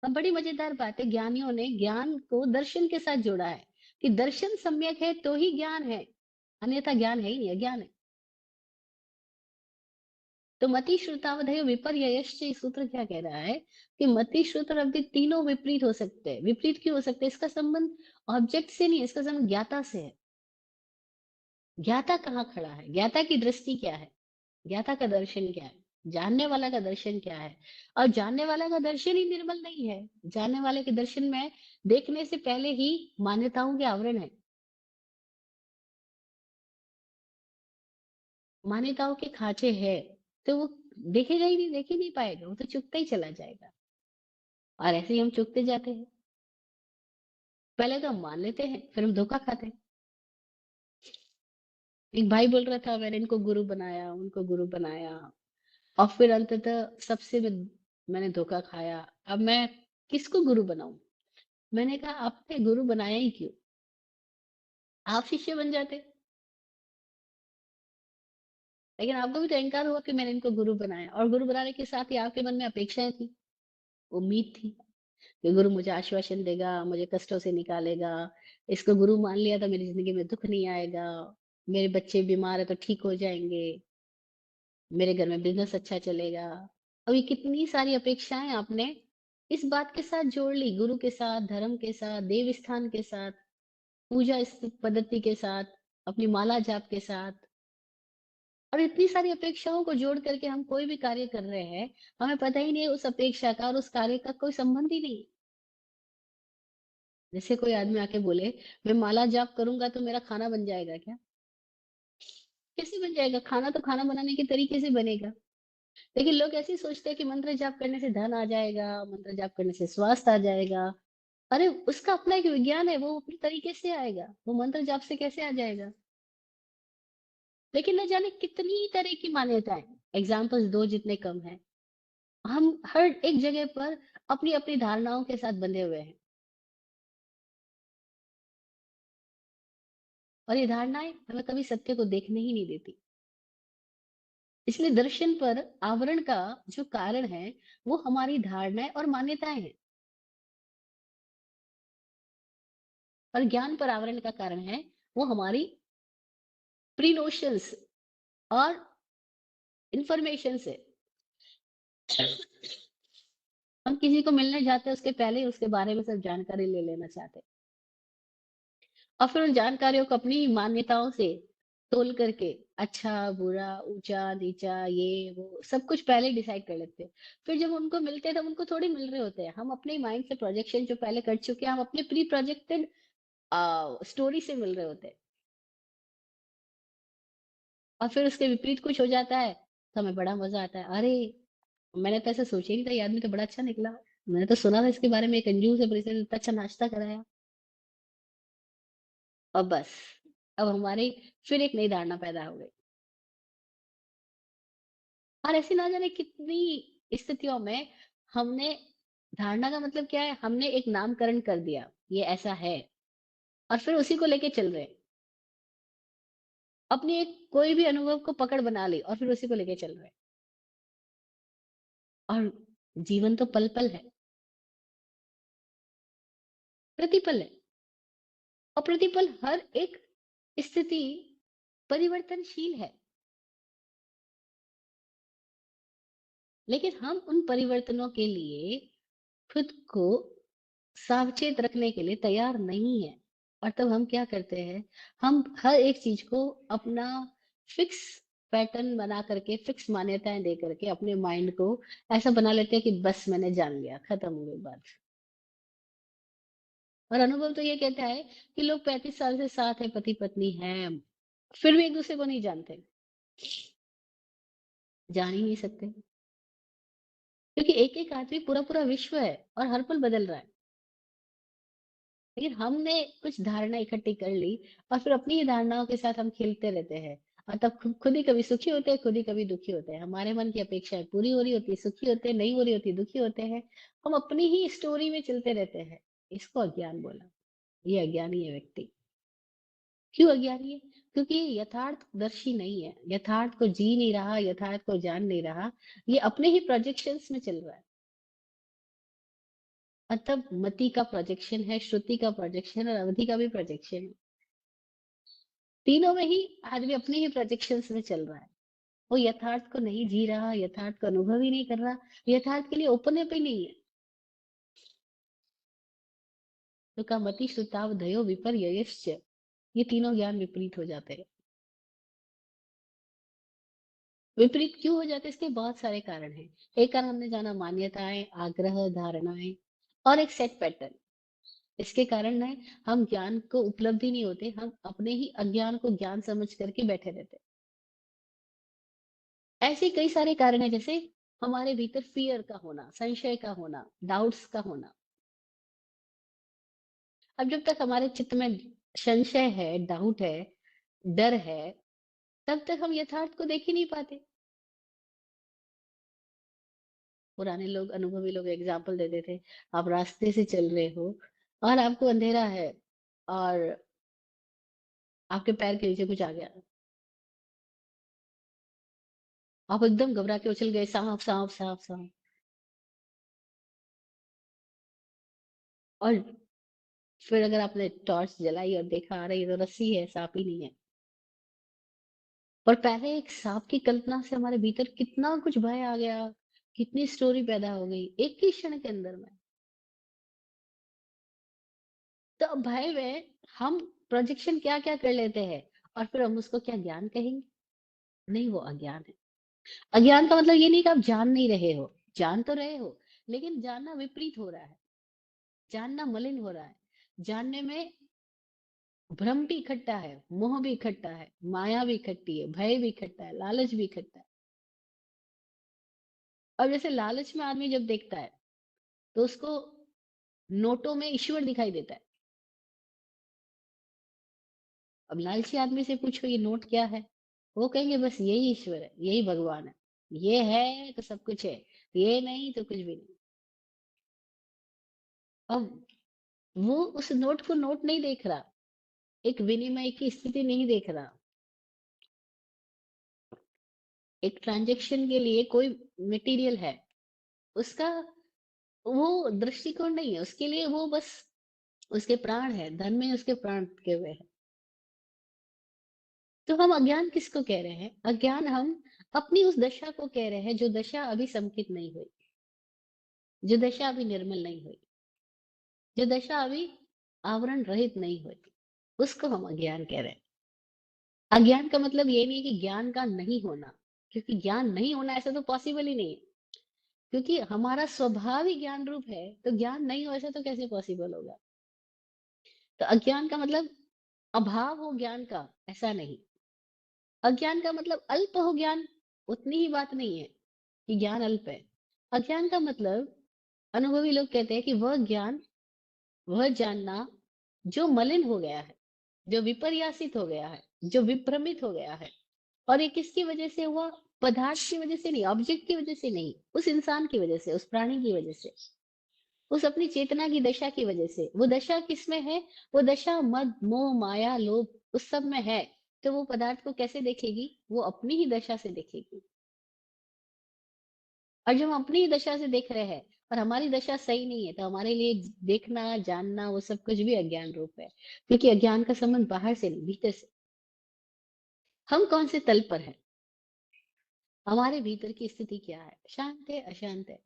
अब बड़ी मजेदार बात है, ज्ञानियों ने ज्ञान को दर्शन के साथ जोड़ा है कि दर्शन सम्यक है तो ही ज्ञान है, अन्यथा ज्ञान है ही नहीं, अज्ञान है। तो मति श्रुतावधेय विपर्ययश्च, ये सूत्र क्या कह रहा है कि मति श्रुत और अवधि तीनों विपरीत हो सकते हैं। विपरीत क्यों हो सकते हैं? इसका संबंध ऑब्जेक्ट से नहीं है, इसका संबंध ज्ञाता से है। ज्ञाता कहाँ खड़ा है, ज्ञाता की दृष्टि क्या है, ज्ञाता का दर्शन क्या है, जानने वाला का दर्शन क्या है। और जानने वाला का दर्शन ही निर्मल नहीं है। जानने वाले के दर्शन में देखने से पहले ही मान्यताओं के आवरण है। मान्यताओं के खांचे है, तो वो देखेगा ही नहीं, देख ही नहीं पाएगा, वो तो चुकता ही चला जाएगा। और ऐसे ही हम चुकते जाते हैं। पहले तो हम मान लेते हैं, फिर हम धोखा खाते हैं। एक भाई बोल रहा था मैंने इनको गुरु बनाया, उनको गुरु बनाया, और फिर अंततः सबसे मैंने धोखा खाया। अब मैं किसको गुरु बनाऊं? मैंने कहा आपने गुरु बनाया ही क्यों? आप शिष्य बन जाते। लेकिन आपको भी तो अहंकार हुआ कि मैंने इनको गुरु बनाया, और गुरु बनाने के साथ ही आपके मन में अपेक्षाएं थी, उम्मीद थी कि गुरु मुझे आश्वासन देगा, मुझे कष्टों से निकालेगा। इसको गुरु मान लिया तो मेरी जिंदगी में दुख नहीं आएगा, मेरे बच्चे बीमार है तो ठीक हो जाएंगे, मेरे घर में बिजनेस अच्छा चलेगा। अब ये कितनी सारी अपेक्षाएं आपने इस बात के साथ जोड़ ली, गुरु के साथ, धर्म के साथ, देव स्थान के साथ, पूजा पद्धति के साथ, अपनी माला जाप के साथ। और इतनी सारी अपेक्षाओं को जोड़ करके हम कोई भी कार्य कर रहे हैं, हमें पता ही नहीं है उस अपेक्षा का और उस कार्य का कोई संबंध ही नहीं। जैसे कोई आदमी आके बोले मैं माला जाप करूंगा तो मेरा खाना बन जाएगा क्या? कैसे बन जाएगा? खाना तो खाना बनाने के तरीके से बनेगा। लेकिन लोग ऐसे ही सोचते हैं कि मंत्र जाप करने से धन आ जाएगा, मंत्र जाप करने से स्वास्थ्य आ जाएगा। अरे उसका अपना एक विज्ञान है, वो अपने तरीके से आएगा, वो मंत्र जाप से कैसे आ जाएगा? लेकिन न जाने कितनी तरह की मान्यताएं, एग्जाम्पल्स दो जितने कम है। हम हर एक जगह पर अपनी अपनी धारणाओं के साथ बंधे हुए हैं। और ये धारणाएं हमें कभी सत्य को देखने ही नहीं देती। इसलिए दर्शन पर आवरण का जो कारण है वो हमारी धारणाएं और मान्यताएं हैं। और ज्ञान पर आवरण का कारण है वो हमारी प्री नोशंस और इंफॉर्मेशन से। हम किसी को मिलने जाते हैं उसके पहले ही उसके बारे में सब जानकारी ले लेना चाहते हैं, और फिर उन जानकारियों को अपनी मान्यताओं से तोल करके अच्छा, बुरा, ऊँचा, नीचा, ये वो सब कुछ पहले डिसाइड कर लेते हैं। फिर जब उनको मिलते हैं तब उनको थोड़ी मिल रहे होते हैं। हम अपने माइंड से प्रोजेक्शन जो पहले कर चुके हैं, हम अपने प्री प्रोजेक्टेड स्टोरी से मिल रहे होते हैं। और फिर उसके विपरीत कुछ हो जाता है, तो हमें बड़ा मज़ा आता है। अरे! मैंने तो ऐसा सोचा ही नहीं था, ये आदमी तो बड़ा अच्छा निकला। मैंने तो सुना था इसके बारे में, ये कंजूस है पर इसने इतना अच्छा नाश्ता कराया। और बस, अब हमारी फिर एक नई धारणा पैदा हो गई। और ऐसी ना जाने कितनी स्थितियों में हमने धारणा का मतलब क्या है, हमने एक नामकरण कर दिया, ये ऐसा है और फिर उसी को लेके चल रहे हैं। अपनी एक कोई भी अनुभव को पकड़ बना ली और फिर उसी को लेके चल रहे हैं। और जीवन तो पल-पल है, प्रतिपल है और प्रतिपल हर एक स्थिति परिवर्तनशील है। लेकिन हम उन परिवर्तनों के लिए खुद को सावचेत रखने के लिए तैयार नहीं है। और तब हम क्या करते हैं, हम हर एक चीज को अपना फिक्स पैटर्न बना करके, फिक्स मान्यताएं दे करके अपने माइंड को ऐसा बना लेते हैं कि बस मैंने जान लिया, खत्म हो गई बात। और अनुभव तो ये कहता है कि लोग 35 साल से साथ है, पति पत्नी हैं, फिर भी एक दूसरे को नहीं जानते, जान ही नहीं सकते, क्योंकि एक एक आदमी पूरा पूरा विश्व है और हर पल बदल रहा है। लेकिन हमने कुछ धारणा इकट्ठी कर ली और फिर अपनी ही धारणाओं के साथ हम खेलते रहते हैं। और तब खुद ही कभी सुखी होते हैं, खुद ही कभी दुखी होते हैं। हमारे मन की अपेक्षाएं पूरी हो रही होती है, सुखी होते हैं, नहीं हो रही होती, दुखी होते हैं। हम अपनी ही स्टोरी में चलते रहते हैं। इसको अज्ञान बोला। ये अज्ञानी है व्यक्ति। क्यों अज्ञानी है? क्योंकि ये यथार्थदर्शी नहीं है, यथार्थ को जी नहीं रहा, यथार्थ को जान नहीं रहा। ये अपने ही प्रोजेक्शंस में चल रहा है। मतलब मति का प्रोजेक्शन है, श्रुति का प्रोजेक्शन और अवधि का भी प्रोजेक्शन है। तीनों में ही आदमी अपने ही प्रोजेक्शंस में चल रहा है। वो यथार्थ को नहीं जी रहा, यथार्थ का अनुभव ही नहीं कर रहा, यथार्थ के लिए ओपन अप ही नहीं है। तो का मति श्रुतावधयो विपर्ययश्च, ये तीनों ज्ञान विपरीत हो जाते हैं। विपरीत क्यों हो जाते हैं? इसके बहुत सारे कारण हैं। एक कारण हमने जाना, मान्यताएं, आग्रह, धारणाएं और एक सेट पैटर्न। इसके कारण ना हम ज्ञान को उपलब्धि नहीं होते, हम अपने ही अज्ञान को ज्ञान समझ करके बैठे रहते हैं। ऐसे कई सारे कारण हैं, जैसे हमारे भीतर फियर का होना, संशय का होना, डाउट्स का होना। अब जब तक हमारे चित्त में संशय है, डाउट है, डर है, तब तक हम यथार्थ को देख ही नहीं पाते। पुराने लोग, अनुभवी लोग एग्जाम्पल देते थे, आप रास्ते से चल रहे हो और आपको अंधेरा है और आपके पैर के नीचे कुछ आ गया, आप एकदम घबरा के उछल गए, सांप सांप सांप सांप। और फिर अगर आपने टॉर्च जलाई और देखा, अरे ये तो रस्सी है, सांप ही नहीं है। और पहले एक सांप की कल्पना से हमारे भीतर कितना कुछ भय आ गया, कितनी स्टोरी पैदा हो गई एक ही क्षण के अंदर में। तो अब भय में हम प्रोजेक्शन क्या क्या कर लेते हैं और फिर हम उसको क्या ज्ञान कहेंगे? नहीं, वो अज्ञान है। अज्ञान का मतलब ये नहीं कि आप जान नहीं रहे हो, जान तो रहे हो, लेकिन जानना विपरीत हो रहा है, जानना मलिन हो रहा है। जानने में भ्रम भी इकट्ठा है, मोह भी इकट्ठा है, माया भी इकट्ठी है, भय भी इकट्ठा है, लालच भी इकट्ठा है। अब जैसे लालच में आदमी जब देखता है तो उसको नोटों में ईश्वर दिखाई देता है। अब लालची आदमी से पूछो ये नोट क्या है, वो कहेंगे बस यही ईश्वर है, यही भगवान है, ये है तो सब कुछ है, ये नहीं तो कुछ भी नहीं। अब वो उस नोट को नोट नहीं देख रहा, एक विनिमय की स्थिति नहीं देख रहा, एक ट्रांजैक्शन के लिए कोई मटेरियल है, उसका वो दृष्टिकोण नहीं है। उसके लिए वो बस उसके प्राण है, धन में उसके प्राण टिके हुए हैं। तो हम अज्ञान किसको कह रहे हैं? अज्ञान हम अपनी उस दशा को कह रहे हैं जो दशा अभी संकित नहीं हुई, जो दशा अभी निर्मल नहीं हुई, जो दशा अभी आवरण रहित नहीं हुई, उसको हम अज्ञान कह रहे हैं। अज्ञान का मतलब ये नहीं है कि ज्ञान का नहीं होना, क्योंकि ज्ञान नहीं होना ऐसा तो पॉसिबल ही नहीं है, क्योंकि हमारा स्वभाव ही ज्ञान रूप है, तो ज्ञान नहीं हो ऐसा तो कैसे पॉसिबल होगा। तो अज्ञान का मतलब अभाव हो ज्ञान का, ऐसा नहीं। अज्ञान का मतलब अल्प हो ज्ञान, उतनी ही बात नहीं है कि ज्ञान अल्प है। अज्ञान का मतलब, अनुभवी लोग कहते हैं कि वह ज्ञान, वह जानना जो मलिन हो गया है, जो विपर्यासित हो गया है, जो विभ्रमित हो गया है। और ये किसकी वजह से हुआ? पदार्थ की वजह से नहीं, ऑब्जेक्ट की वजह से नहीं, उस इंसान की वजह से, उस प्राणी की वजह से, उस अपनी चेतना की दशा की वजह से। वो दशा किसमें है? वो दशा मद मोह माया लोभ उस सब में है। तो वो पदार्थ को कैसे देखेगी? वो अपनी ही दशा से देखेगी। और जब हम अपनी ही दशा से देख रहे हैं और हमारी दशा सही नहीं है, तो हमारे लिए देखना जानना वो सब कुछ भी अज्ञान रूप है, क्योंकि अज्ञान का संबंध बाहर से नहीं, भीतर से। हम कौन से तल पर है? हमारे भीतर की स्थिति क्या है? शांत है, अशांत है?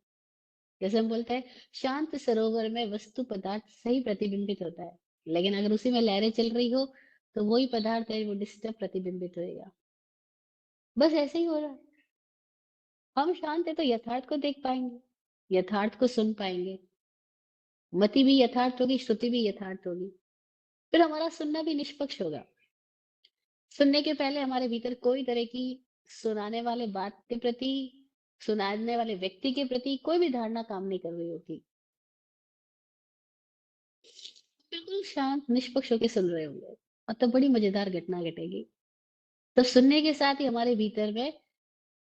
जैसे हम बोलते हैं, शांत सरोवर में वस्तु पदार्थ सही प्रतिबिंबित होता है, लेकिन अगर उसी में लहरें चल रही हो, तो वही पदार्थ है वो डिस्टर्ब प्रतिबिंबित होएगा। बस ऐसे ही हो रहा है। हम शांत है तो यथार्थ को देख पाएंगे, यथार्थ को सुन पाएंगे, मति भी यथार्थ होगी, श्रुति भी यथार्थ होगी। फिर हमारा सुनना भी निष्पक्ष होगा। सुनने के पहले हमारे भीतर कोई तरह की सुनाने वाले बात के प्रति, सुनाने वाले व्यक्ति के प्रति कोई भी धारणा काम नहीं कर रही होगी। बिल्कुल शांत निष्पक्ष होकर सुन रहे होंगे, और तब बड़ी मजेदार घटना घटेगी। तो सुनने के साथ ही हमारे भीतर में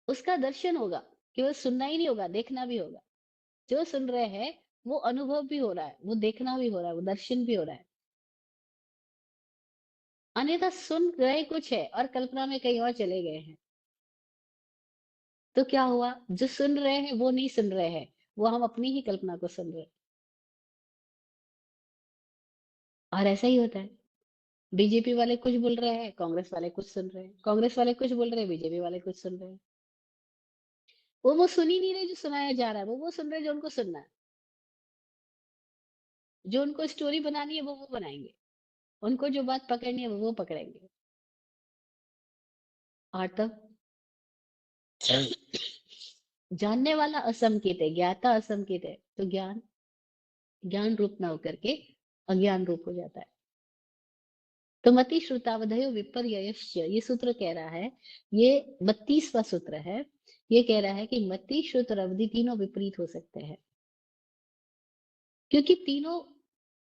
उसका दर्शन होगा। केवल सुनना ही नहीं होगा, देखना भी होगा। जो सुन रहे हैं वो अनुभव भी हो रहा है, वो देखना भी हो रहा है, वो दर्शन भी हो रहा है। अन्यथा सुन रहे कुछ है और कल्पना में कहीं और चले गए हैं, तो क्या हुआ? जो सुन रहे हैं वो नहीं सुन रहे हैं, वो हम अपनी ही कल्पना को सुन रहे हैं। और ऐसा ही होता है। बीजेपी वाले कुछ बोल रहे हैं, कांग्रेस वाले कुछ सुन रहे हैं, कांग्रेस वाले कुछ बोल रहे हैं, बीजेपी वाले कुछ सुन रहे हैं। वो सुन ही नहीं रहे जो सुनाया जा रहा है, वो सुन रहे जो उनको सुनना है। जो उनको स्टोरी बनानी है वो बनाएंगे, उनको जो बात पकड़नी है वो पकड़ेंगे। और तब जानने वाला असंकेत है, ज्ञाता असंकेत है, तो ज्ञान ज्ञान रूप ना होकर के अज्ञान रूप हो जाता है। तो मति श्रुतावधयो विपर्ययश्च, ये सूत्र कह रहा है, ये 32वां सूत्र है। ये कह रहा है कि मति श्रुत और अवधि तीनों विपरीत हो सकते हैं, क्योंकि तीनों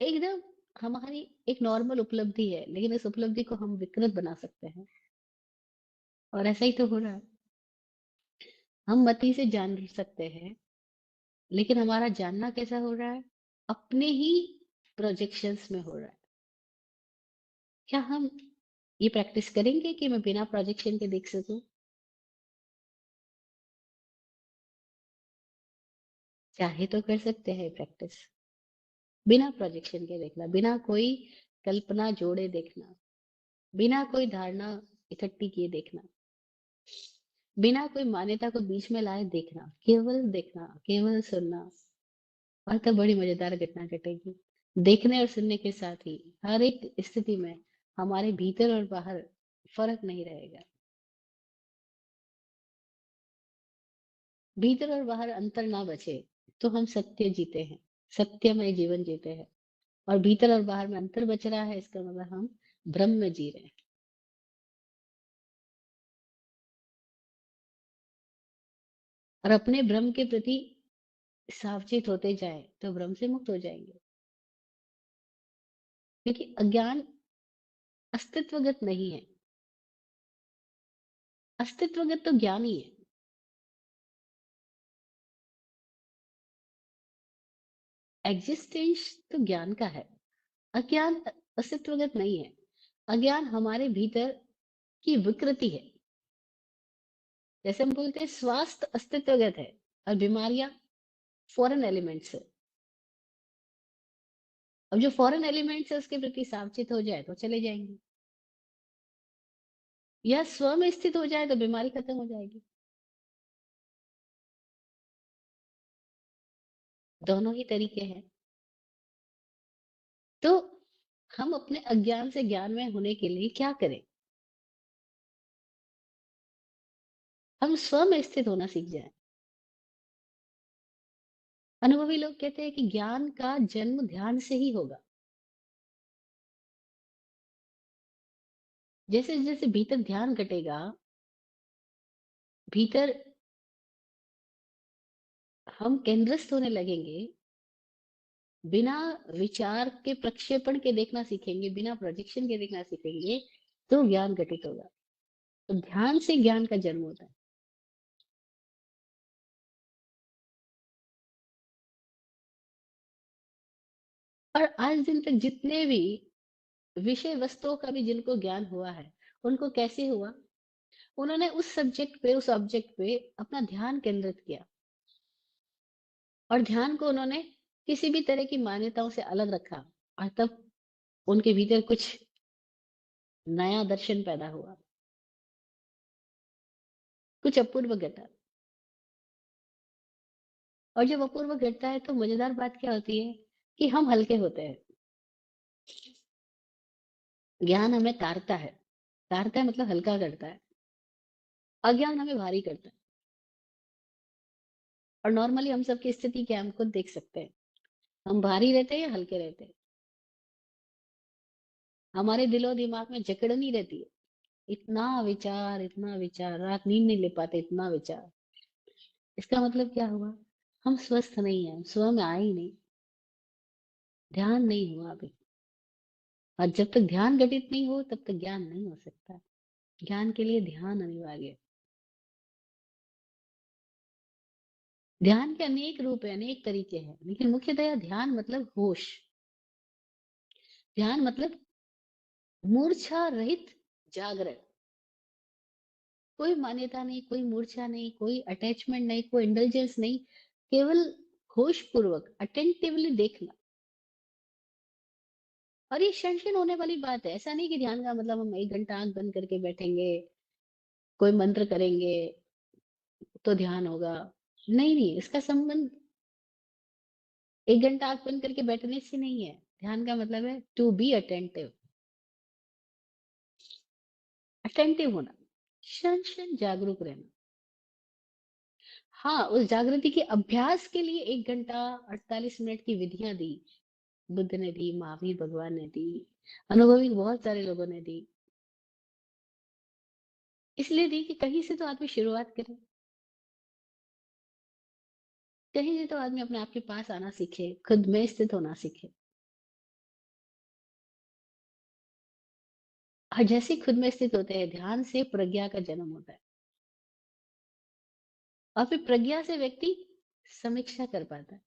एकदम हमारी एक नॉर्मल उपलब्धि है, लेकिन इस उपलब्धि को हम विकृत बना सकते हैं। और ऐसा ही तो हो रहा है। हम मति से जान सकते हैं, लेकिन हमारा जानना कैसा हो रहा है? अपने ही प्रोजेक्शंस में हो रहा है। क्या हम ये प्रैक्टिस करेंगे कि मैं बिना प्रोजेक्शन के देख सकूं? चाहे तो कर सकते हैं प्रैक्टिस, बिना प्रोजेक्शन के देखना, बिना कोई कल्पना जोड़े देखना, बिना कोई धारणा इकट्ठी किए देखना, बिना कोई मान्यता को बीच में लाए देखना, केवल देखना, केवल सुनना। और तब बड़ी मजेदार घटना घटेगी। देखने और सुनने के साथ ही हर एक स्थिति में हमारे भीतर और बाहर फर्क नहीं रहेगा। भीतर और बाहर अंतर ना बचे, तो हम सत्य जीते हैं, सत्यमय जीवन जीते हैं। और भीतर और बाहर में अंतर बच रहा है, इसका मतलब हम भ्रम में जी रहे हैं। और अपने भ्रम के प्रति सावचेत होते जाए तो भ्रम से मुक्त हो जाएंगे, क्योंकि अज्ञान अस्तित्वगत नहीं है, अस्तित्वगत तो ज्ञान ही है। एग्जिस्टेंस तो ज्ञान का है, अज्ञान अस्तित्वगत नहीं है। अज्ञान हमारे भीतर की विकृति है। जैसे हम बोलते हैं स्वास्थ्य अस्तित्वगत है, और बीमारियां फॉरेन एलिमेंट्स है। अब जो फॉरेन एलिमेंट्स है उसके प्रति सावचेत हो जाए तो चले जाएंगे, या स्व में स्थित हो जाए तो बीमारी खत्म हो जाएगी। दोनों ही तरीके हैं। तो हम अपने अज्ञान से ज्ञान में होने के लिए क्या करें? हम स्व में स्थित होना सीख जाएँ। अनुभवी लोग कहते हैं कि ज्ञान का जन्म ध्यान से ही होगा। जैसे-जैसे भीतर ध्यान घटेगा, भीतर हम केंद्रस्थ होने लगेंगे, बिना विचार के प्रक्षेपण के देखना सीखेंगे, बिना प्रोजेक्शन के देखना सीखेंगे, तो ज्ञान घटित होगा। तो ध्यान से ज्ञान का जन्म होता है। और आज दिन तक जितने भी विषय वस्तुओं का भी जिनको ज्ञान हुआ है, उनको कैसे हुआ? उन्होंने उस सब्जेक्ट पे, उस ऑब्जेक्ट पे अपना ध्यान केंद्रित किया और ध्यान को उन्होंने किसी भी तरह की मान्यताओं से अलग रखा और तब उनके भीतर कुछ नया दर्शन पैदा हुआ, कुछ अपूर्व घटा। और जब अपूर्व घटता है तो मजेदार बात क्या होती है कि हम हल्के होते हैं। ज्ञान हमें तारता है। तारता है मतलब हल्का करता है। अज्ञान हमें भारी करता है। और नॉर्मली हम सबकी स्थिति क्या है, हम खुद देख सकते हैं। हम भारी रहते हैं या हल्के रहते हैं। हमारे दिलो दिमाग में जकड़नी रहती है। इतना विचार, रात नींद नहीं ले पाते, इतना विचार। इसका मतलब क्या हुआ? हम स्वस्थ नहीं है, हम स्व में आए ही नहीं। ध्यान नहीं हुआ अभी। और जब तक ध्यान घटित नहीं हो तब तक ज्ञान नहीं हो सकता। ज्ञान के लिए ध्यान अनिवार्य है। ध्यान के अनेक रूप है, अनेक तरीके हैं, लेकिन मुख्यतः ध्यान मतलब होश। ध्यान मतलब मूर्छा रहित जागरण। कोई मान्यता नहीं, कोई मूर्छा नहीं, कोई अटैचमेंट नहीं, कोई इंडल्जेंस नहीं, केवल होश पूर्वक अटेंटिवली देखना। और ये क्षण क्षण होने वाली बात है। ऐसा नहीं कि ध्यान का मतलब हम 1 घंटा आंख बंद करके बैठेंगे, कोई मंत्र करेंगे तो ध्यान होगा। नहीं नहीं, इसका संबंध 1 घंटा आंख बंद करके बैठने से नहीं है। ध्यान का मतलब है टू बी अटेंटिव। अटेंटिव होना, क्षण क्षण जागरूक रहना। हाँ, उस जागृति के अभ्यास के लिए 1 घंटा 48 मिनट की विधियां दी। बुद्ध ने दी, महावीर भगवान ने दी, अनुभवी बहुत सारे लोगों ने दी। इसलिए दी कि कहीं से तो आदमी शुरुआत करे, कहीं से तो आदमी अपने आप के पास आना सीखे, खुद में स्थित होना सीखे। और जैसे ही खुद में स्थित होते हैं, ध्यान से प्रज्ञा का जन्म होता है। और फिर प्रज्ञा से व्यक्ति समीक्षा कर पाता है।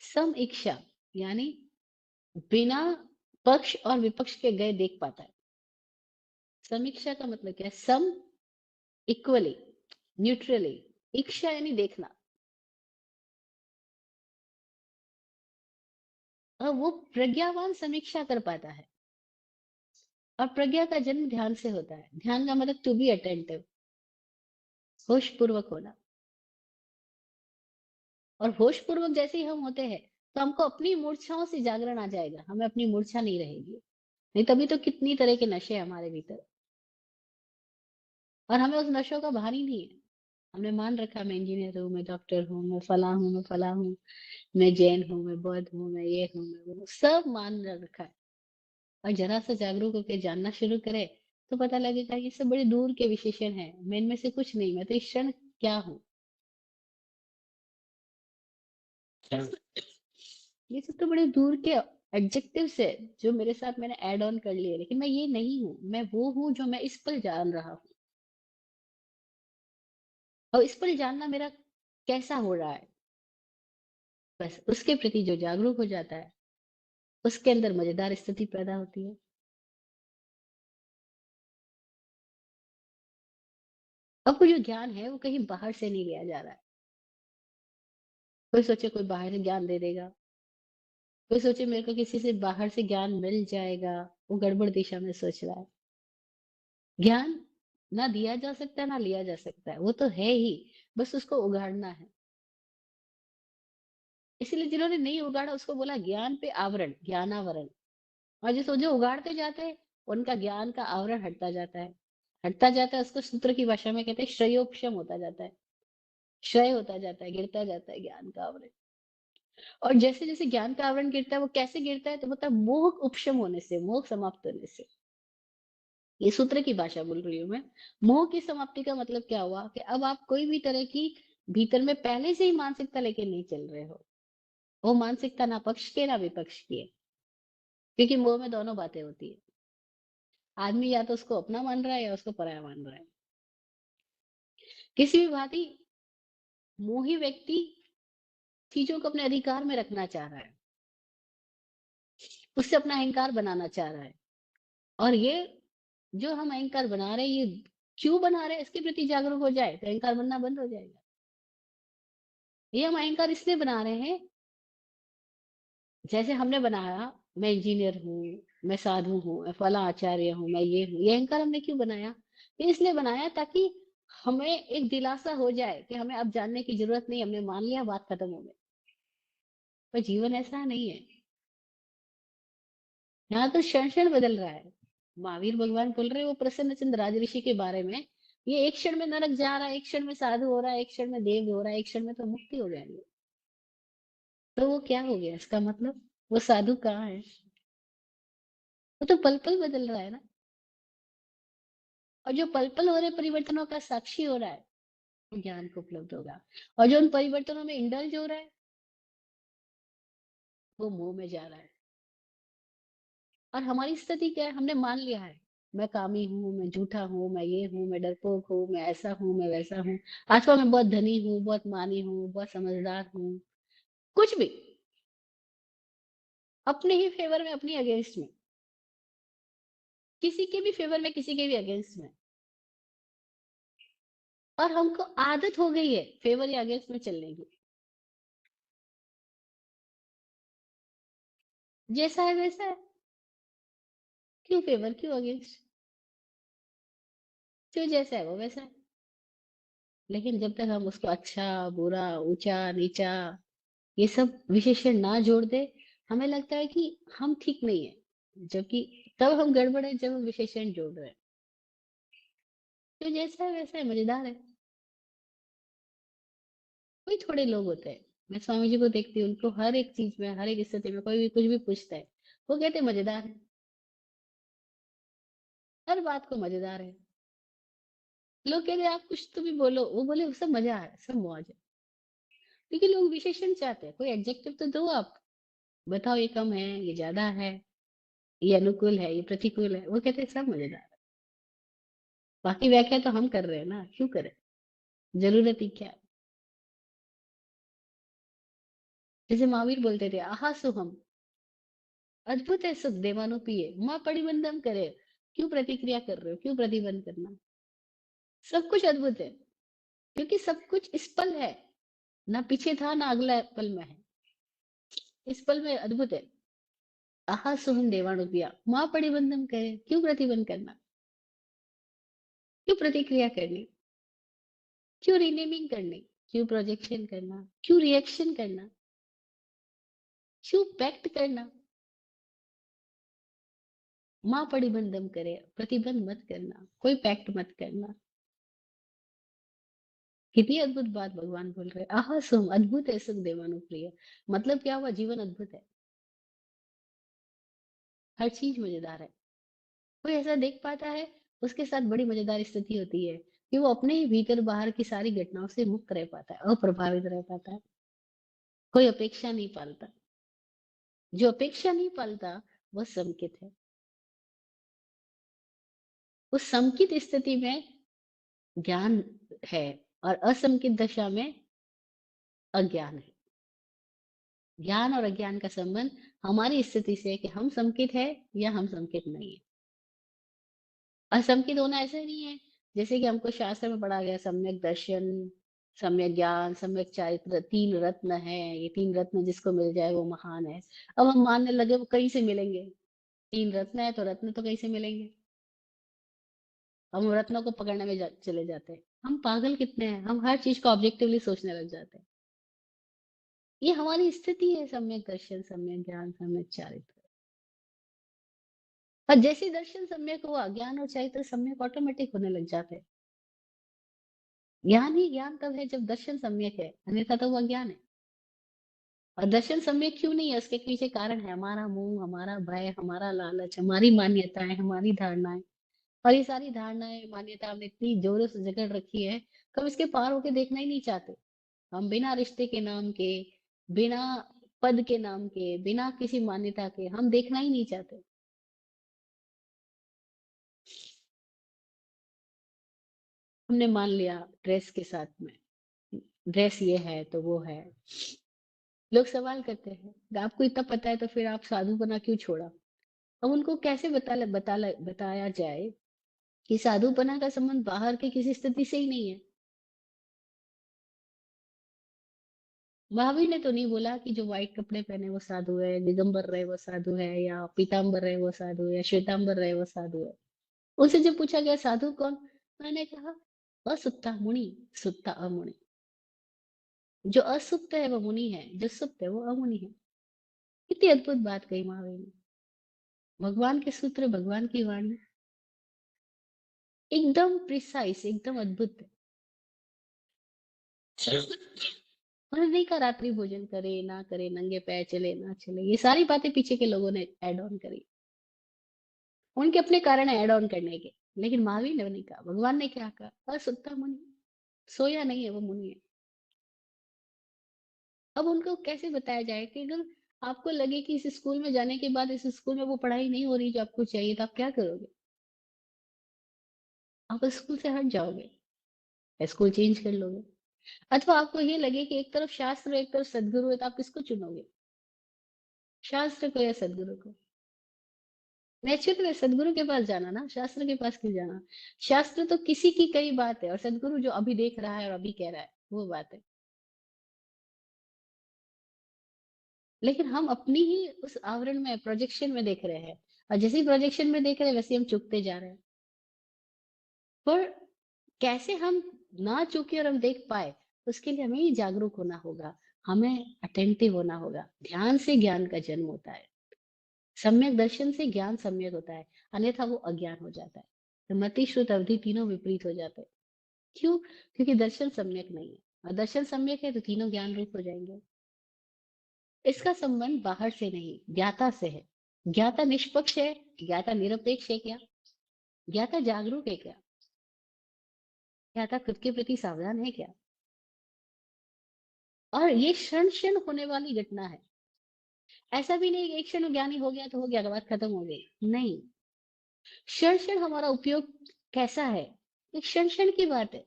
समीक्षा यानी बिना पक्ष और विपक्ष के गए देख पाता है। समीक्षा का मतलब क्या है? सम, इक्वली, न्यूट्रली। इच्छा यानी देखना। और वो प्रज्ञावान समीक्षा कर पाता है। और प्रज्ञा का जन्म ध्यान से होता है। ध्यान का मतलब टू बी अटेंटिव, होश पूर्वक होना। और होश पूर्वक जैसे ही हम होते हैं तो हमको अपनी मूर्छाओं से जागरण आ जाएगा, हमें अपनी मूर्छा नहीं रहेगी। नहीं तभी तो कितनी तरह के नशे हैं हमारे भीतर। और हमें उस नशों का भान ही नहीं है। हमने मान रखा मैं इंजीनियर हूँ, मैं डॉक्टर हूँ, मैं फला हूँ, मैं फला हूँ, मैं जैन हूँ, मैं बौद्ध हूँ, मैं ये हूँ, मैं वो हूँ, सब मान रखा है। और जरा सा जागरूक होकर जानना शुरू करे तो पता लगेगा ये सब बड़े दूर के विशेषण हैं, मैं इनमें से कुछ नहीं, मैं तो इस क्षण क्या हूँ। ये सब तो बड़े दूर के एडजेक्टिव्स है जो मेरे साथ मैंने ऐड ऑन कर लिए, लेकिन मैं ये नहीं हूँ। मैं वो हूँ जो मैं इस पल जान रहा हूँ। और इस पल जानना मेरा कैसा हो रहा है, बस उसके प्रति जो जागरूक हो जाता है उसके अंदर मजेदार स्थिति पैदा होती है। अब वो जो ज्ञान है वो कहीं बाहर से नहीं लिया जा रहा है। कोई सोचे कोई बाहर से ज्ञान दे देगा, कोई सोचे मेरे को किसी से बाहर से ज्ञान मिल जाएगा, वो गड़बड़ दिशा में सोच रहा है। ज्ञान ना दिया जा सकता है ना लिया जा सकता है, वो तो है ही, बस उसको उगाड़ना है। इसलिए जिन्होंने नहीं उगाड़ा उसको बोला ज्ञान पे आवरण, ज्ञानावरण। और जो उगाड़ते जाते हैं उनका ज्ञान का आवरण हटता जाता है। हटता जाता है, उसको सूत्र की भाषा में कहते हैं श्रेयोपशम होता जाता है, क्षय होता जाता है, गिरता जाता है ज्ञान का आवरण। और जैसे जैसे ज्ञान का आवरण गिरता है, वो कैसे गिरता है, तो मतलब मोह उपशम होने से, मोह समाप्त होने से। ये सूत्र की भाषा बोल रही हूँ मैं। मोह की समाप्ति का मतलब क्या हुआ कि अब आप कोई भी तरह की भीतर में पहले से ही मानसिकता लेके नहीं चल रहे हो। वो मानसिकता ना पक्ष की ना विपक्ष की है, क्योंकि मोह में दोनों बातें होती है। आदमी या तो उसको अपना मान रहा है या उसको पराया मान रहा है। किसी भी भांति मोही व्यक्ति चीजों को अपने अधिकार में रखना चाह रहा है, उससे अपना अहंकार बनाना चाह रहा है। और ये जो हम अहंकार बना रहे हैं, ये क्यों बना रहे हैं, इसके प्रति जागरूक हो जाए तो अहंकार बनना बंद हो जाएगा। ये हम अहंकार इसलिए बना रहे हैं, जैसे हमने बनाया, मैं इंजीनियर हूँ, मैं साधु हूँ, मैं फला आचार्य हूँ, मैं ये हूँ। ये अहंकार हमने क्यों बनाया? ये इसलिए बनाया ताकि हमें एक दिलासा हो जाए कि हमें अब जानने की जरूरत नहीं, हमने मान लिया, बात खत्म हो गई। पर जीवन ऐसा नहीं है। यहाँ तो क्षण क्षण बदल रहा है। महावीर भगवान बोल रहे हैं वो प्रसन्न चंद्र राजऋषि के बारे में, ये एक क्षण में नरक जा रहा है, एक क्षण में साधु हो रहा है, एक क्षण में देव हो रहा है, एक क्षण में तो मुक्ति हो जाएंगे। तो वो क्या हो गया इसका मतलब? वो साधु कहाँ है? वो तो पल पल बदल रहा है ना। और जो पल पल हो रहे परिवर्तनों का साक्षी हो रहा है, वो ज्ञान को उपलब्ध होगा। और जो उन परिवर्तनों में इंडल्ज हो रहा है, वो मोह में जा रहा है। और हमारी स्थिति क्या है? हमने मान लिया है, मैं कामी हूँ, मैं झूठा हूँ, मैं ये हूँ, मैं डरपोक हूँ, मैं ऐसा हूँ, मैं वैसा हूँ। अथवा मैं बहुत धनी हूँ, बहुत मानी हूँ, बहुत समझदार हूँ। कुछ भी अपने ही फेवर में, अपनी अगेंस्ट में, किसी के भी फेवर में, किसी के भी अगेंस्ट में। और हमको आदत हो गई है फेवर या अगेंस्ट में चलने की। जैसा है वैसा है। क्यों फेवर, क्यों अगेंस्ट? जो जैसा है वो वैसा है। लेकिन जब तक हम उसको अच्छा, बुरा, ऊंचा, नीचा, ये सब विशेषण ना जोड़ दे, हमें लगता है कि हम ठीक नहीं है, जबकि तब हम गड़बड़ है जब हम विशेषण जोड़ रहे हैं। जो जैसा है वैसा है, मजेदार है। कोई थोड़े लोग होते हैं, मैं स्वामी जी को देखती हूँ, उनको हर एक चीज में, हर एक स्थिति में कोई भी कुछ भी पूछता है, वो कहते हैं मजेदार है। हर बात को मजेदार है। लोग कहते हैं आप कुछ तो भी बोलो, वो बोले सब मजा है, सब मौज है। क्योंकि लोग विशेषण चाहते हैं, कोई एडजेक्टिव तो दो आप। बताओ ये कम है, ये ज्यादा है, ये अनुकूल है, ये प्रतिकूल है। वो कहते हैं सब मजेदार है। बाकी व्याख्या तो हम कर रहे हैं ना, क्यों करें? जरूरत ही क्या है? जैसे महावीर बोलते थे, आहा सुहम, अद्भुत है सुख देवानुपिय, माँ परिबंधम करे। क्यों प्रतिक्रिया कर रहे हो, क्यों प्रतिबंध करना? सब कुछ अद्भुत है, क्योंकि सब कुछ इस पल है, ना पीछे था ना अगला पल में है। इस पल में अद्भुत है। आहा सुहम देवानुपिया, माँ परिबंधम करे। क्यों प्रतिबंध करना, क्यों प्रतिक्रिया करनी, क्यों रीनेमिंग करनी, क्यों प्रोजेक्शन करना, क्यों रिएक्शन करना, क्यों पैक्ट करना? माँ परिबंधम करे, प्रतिबंध मत करना, कोई पैक्ट मत करना। कितनी अद्भुत बात भगवान बोल रहे हैं, आहा सुम, अद्भुत है सुख देवानुप्रिय। मतलब क्या हुआ? जीवन अद्भुत है, हर चीज मजेदार है। कोई ऐसा देख पाता है, उसके साथ बड़ी मजेदार स्थिति होती है कि वो अपने ही भीतर बाहर की सारी घटनाओं से मुक्त रह पाता है, अप्रभावित रह पाता है। कोई अपेक्षा नहीं पालता। जो अपेक्षा नहीं पालता, वो संकित है। उस संकित स्थिति में ज्ञान है, और असंकित दशा में अज्ञान है। ज्ञान और अज्ञान का संबंध हमारी स्थिति से है कि हम संकित है या हम संकित नहीं है। असंकित होना ऐसे नहीं है जैसे कि हमको शास्त्र में पढ़ा गया, सम्यक दर्शन, सम्यक ज्ञान, सम्यक चारित्र, तीन रत्न है, ये तीन रत्न जिसको मिल जाए वो महान है। अब हम मानने लगे वो कहीं से मिलेंगे। तीन रत्न है तो रत्न तो कहीं से मिलेंगे। हम रत्नों को पकड़ने में चले जाते हैं। हम पागल कितने हैं, हम हर चीज को ऑब्जेक्टिवली सोचने लग जाते हैं। ये हमारी स्थिति है, सम्यक दर्शन, सम्यक ज्ञान, सम्यक चारित्र। और जैसे ही दर्शन सम्यक हुआ, ज्ञान और चरित्र सम्यक ऑटोमेटिक होने लग जाते हैं। ज्ञान ही ज्ञान तब है जब दर्शन सम्यक है, अन्यथा तो वो अज्ञान है। और दर्शन सम्यक क्यों नहीं है, उसके पीछे कारण है हमारा मोह, हमारा भय, हमारा लालच, हमारी मान्यताएं, हमारी धारणाएं। और ये सारी धारणाएं मान्यता हमने इतनी जोरों से जकड़ रखी है, कब इसके पार होके देखना ही नहीं चाहते। हम बिना रिश्ते के नाम के, बिना पद के नाम के, बिना किसी मान्यता के हम देखना ही नहीं चाहते। हमने मान लिया ड्रेस के साथ में, ड्रेस ये है तो वो है। लोग सवाल करते हैं आपको इतना पता है तो फिर आप साधु बना क्यों छोड़ा। अब उनको कैसे बताया जाए कि साधुपना का संबंध बाहर की किसी स्थिति से ही नहीं है। महावीर ने तो नहीं बोला कि जो व्हाइट कपड़े पहने वो साधु है, दिगंबर रहे वो साधु है, या पीताम्बर रहे वो साधु है, या श्वेतांबर रहे वो साधु है। उनसे जब पूछा गया साधु कौन, मैंने कहा असुप्ता मुनि, सुप्ता अमुनि। जो असुप्त है वो मुनि है, जो सुप्त है वो अमुनि है। कितनी अद्भुत बात कही महावीर ने। भगवान के सूत्र, भगवान की वाणी एकदम प्रिसाइज, एकदम अद्भुत है। उन्होंने नहीं कहा रात्रि भोजन करे ना करे, नंगे पैर चले ना चले, ये सारी बातें पीछे के लोगों ने ऐड ऑन करी। उनके अपने कारण है ऐड ऑन करने के। लेकिन महावीर ने नहीं कहा, भगवान ने क्या कहा, असुप्ता मुनि, सोया नहीं है वो मुनि है। अब उनको कैसे बताया जाए कि अगर आपको लगे कि इस स्कूल में जाने के बाद इस स्कूल में वो पढ़ाई नहीं हो रही जो आपको चाहिए, तो आप क्या करोगे। आप स्कूल से हट जाओगे, स्कूल चेंज कर लोगे। अथवा आपको ये लगे कि एक तरफ शास्त्र एक तरफ सदगुरु है, तो आप किसको चुनोगे, शास्त्र को या सदगुरु को। नेचुरल है सदगुरु के पास जाना ना, शास्त्र के पास क्यों जाना। शास्त्र तो किसी की कई बात है, और सदगुरु जो अभी देख रहा है और अभी कह रहा है वो बात है। लेकिन हम अपनी ही उस आवरण में, प्रोजेक्शन में देख रहे हैं, और जैसे ही प्रोजेक्शन में देख रहे हैं वैसे हम चुकते जा रहे हैं। पर कैसे हम ना चूके और हम देख पाए, उसके लिए हमें ही जागरूक होना होगा। हमें अटेंटिव होना होगा। ध्यान से ज्ञान का जन्म होता है, सम्यक दर्शन से ज्ञान सम्यक होता है, अन्यथा वो अज्ञान हो जाता है। तो मति श्रुत अवधि तीनों विपरीत हो जाते हैं। क्यों, क्योंकि दर्शन सम्यक नहीं है, और दर्शन सम्यक है तो तीनों ज्ञान रूप हो जाएंगे। इसका संबंध बाहर से नहीं, ज्ञाता से है। ज्ञाता निष्पक्ष है, ज्ञाता निरपेक्ष है क्या, ज्ञाता जागरूक है क्या, ज्ञाता खुद के प्रति सावधान है क्या। और ये क्षण क्षण होने वाली घटना है। ऐसा भी नहीं कि एक क्षण ज्ञानी हो गया तो हो गया, बात खत्म हो गई, नहीं। क्षण क्षण हमारा उपयोग कैसा है, एक क्षण क्षण की बात है।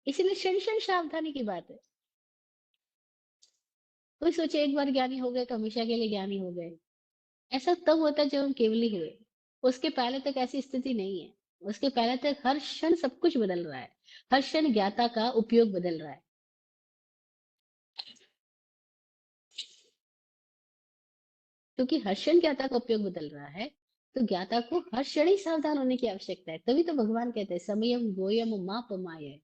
इसीलिए क्षण क्षण सावधानी की बात है। कोई सोचे एक बार ज्ञानी हो गए तो हमेशा के लिए ज्ञानी हो गए, ऐसा तब होता है जब हम केवली हुए। उसके पहले तक ऐसी स्थिति नहीं है। उसके पहले तक हर क्षण सब कुछ बदल रहा है, हर क्षण ज्ञाता का उपयोग बदल रहा है। क्योंकि हर क्षण ज्ञाता का उपयोग बदल रहा है, तो ज्ञाता को हर क्षण ही सावधान होने की आवश्यकता है। तभी तो भगवान कहते हैं समयम गोयम मापमाय,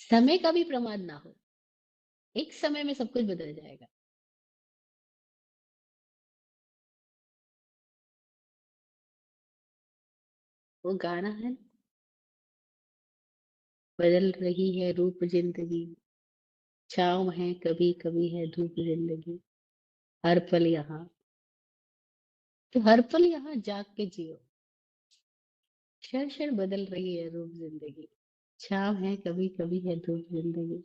समय का भी प्रमाद ना हो, एक समय में सब कुछ बदल जाएगा। वो गाना है, बदल रही है रूप जिंदगी, छाँव है कभी कभी है धूप जिंदगी, हर पल यहाँ, तो हर पल यहाँ जाग के जियो। क्षण क्षण बदल रही है रूप जिंदगी, छाँव है कभी कभी है धूप जिंदगी,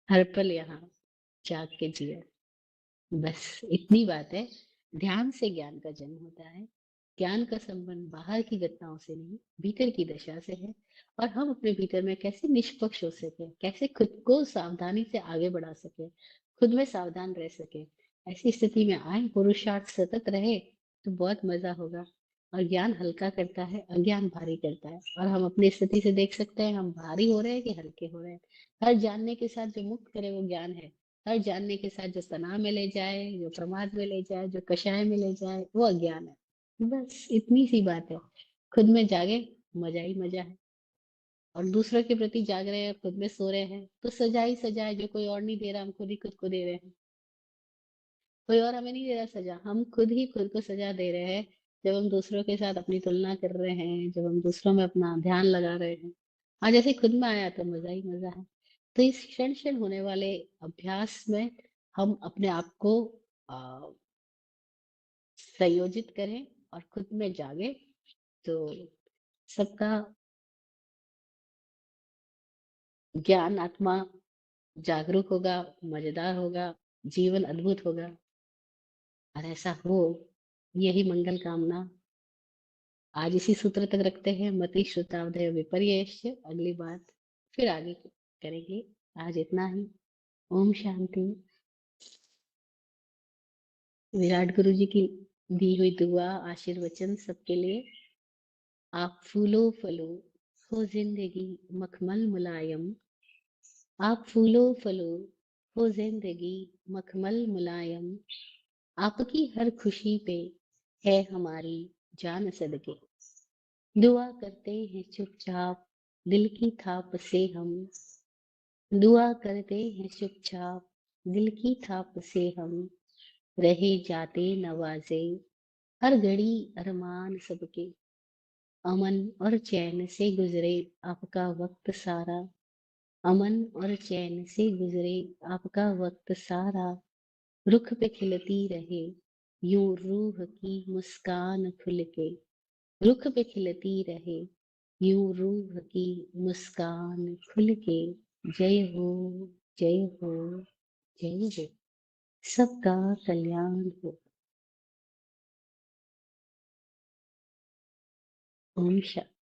हर पल यहाँ जाग के जियो। बस इतनी बात है। ध्यान से ज्ञान का जन्म होता है। ज्ञान का संबंध बाहर की घटनाओं से नहीं, भीतर की दशा से है। और हम अपने भीतर में कैसे निष्पक्ष हो सके, कैसे खुद को सावधानी से आगे बढ़ा सके, खुद में सावधान रह सके, ऐसी स्थिति में आए, पुरुषार्थ सतत रहे, तो बहुत मजा होगा। और ज्ञान हल्का करता है, अज्ञान भारी करता है। और हम अपनी स्थिति से देख सकते हैं हम भारी हो रहे हैं कि हल्के हो रहे हैं। हर जानने के साथ जो मुक्त करे वो ज्ञान है। हर जानने के साथ जो तनाव में ले जाए, जो प्रमाद में ले जाए, जो कषाय में ले जाए, वो अज्ञान है। बस इतनी सी बात है। खुद में जागे, मजा ही मजा है। और दूसरों के प्रति जाग रहे हैं, खुद में सो रहे हैं, तो सजा ही सजा है। जो कोई और नहीं दे रहा, हम खुद ही खुद को दे रहे हैं। कोई और हमें नहीं दे रहा सजा, हम खुद ही खुद को सजा दे रहे हैं जब हम दूसरों के साथ अपनी तुलना कर रहे हैं, जब हम दूसरों में अपना ध्यान लगा रहे हैं। हाँ, जैसे खुद में आया तो मजा ही मजा है। तो इस क्षण क्षण होने वाले अभ्यास में हम अपने आप को आ, संयोजित करें और खुद में जागे, तो सबका ज्ञान आत्मा जागरूक होगा, मजेदार होगा, जीवन अद्भुत होगा। और ऐसा हो, यही मंगल कामना। आज इसी सूत्र तक रखते हैं, मति श्रुतावधय विपर्ययश्च। अगली बात फिर आगे करेंगे। आज इतना ही। ओम शांति। विराट गुरु जी की दी हुई दुआ, आशीर्वचन सबके लिए। आप फूलो फलो, हो जिंदगी मखमल मुलायम। आप फूलो फलो, हो जिंदगी मखमल मुलायम। आपकी हर खुशी पे है हमारी जान सदके। दुआ करते हैं चुपचाप, दिल की थाप से हम। दुआ करते हैं चुपचाप, दिल की थाप से हम। रहे जाते नवाजे, हर घड़ी अरमान सबके। अमन और चैन से गुजरे आपका वक्त सारा। अमन और चैन से गुजरे आपका वक्त सारा। रुख पे खिलती रहे यूं रूह की मुस्कान खुल के। रुख पे खिलती रहे यूं रूह की मुस्कान खुल के। जय हो, जय हो, जय हो। सबका कल्याण हो। ओम शांति।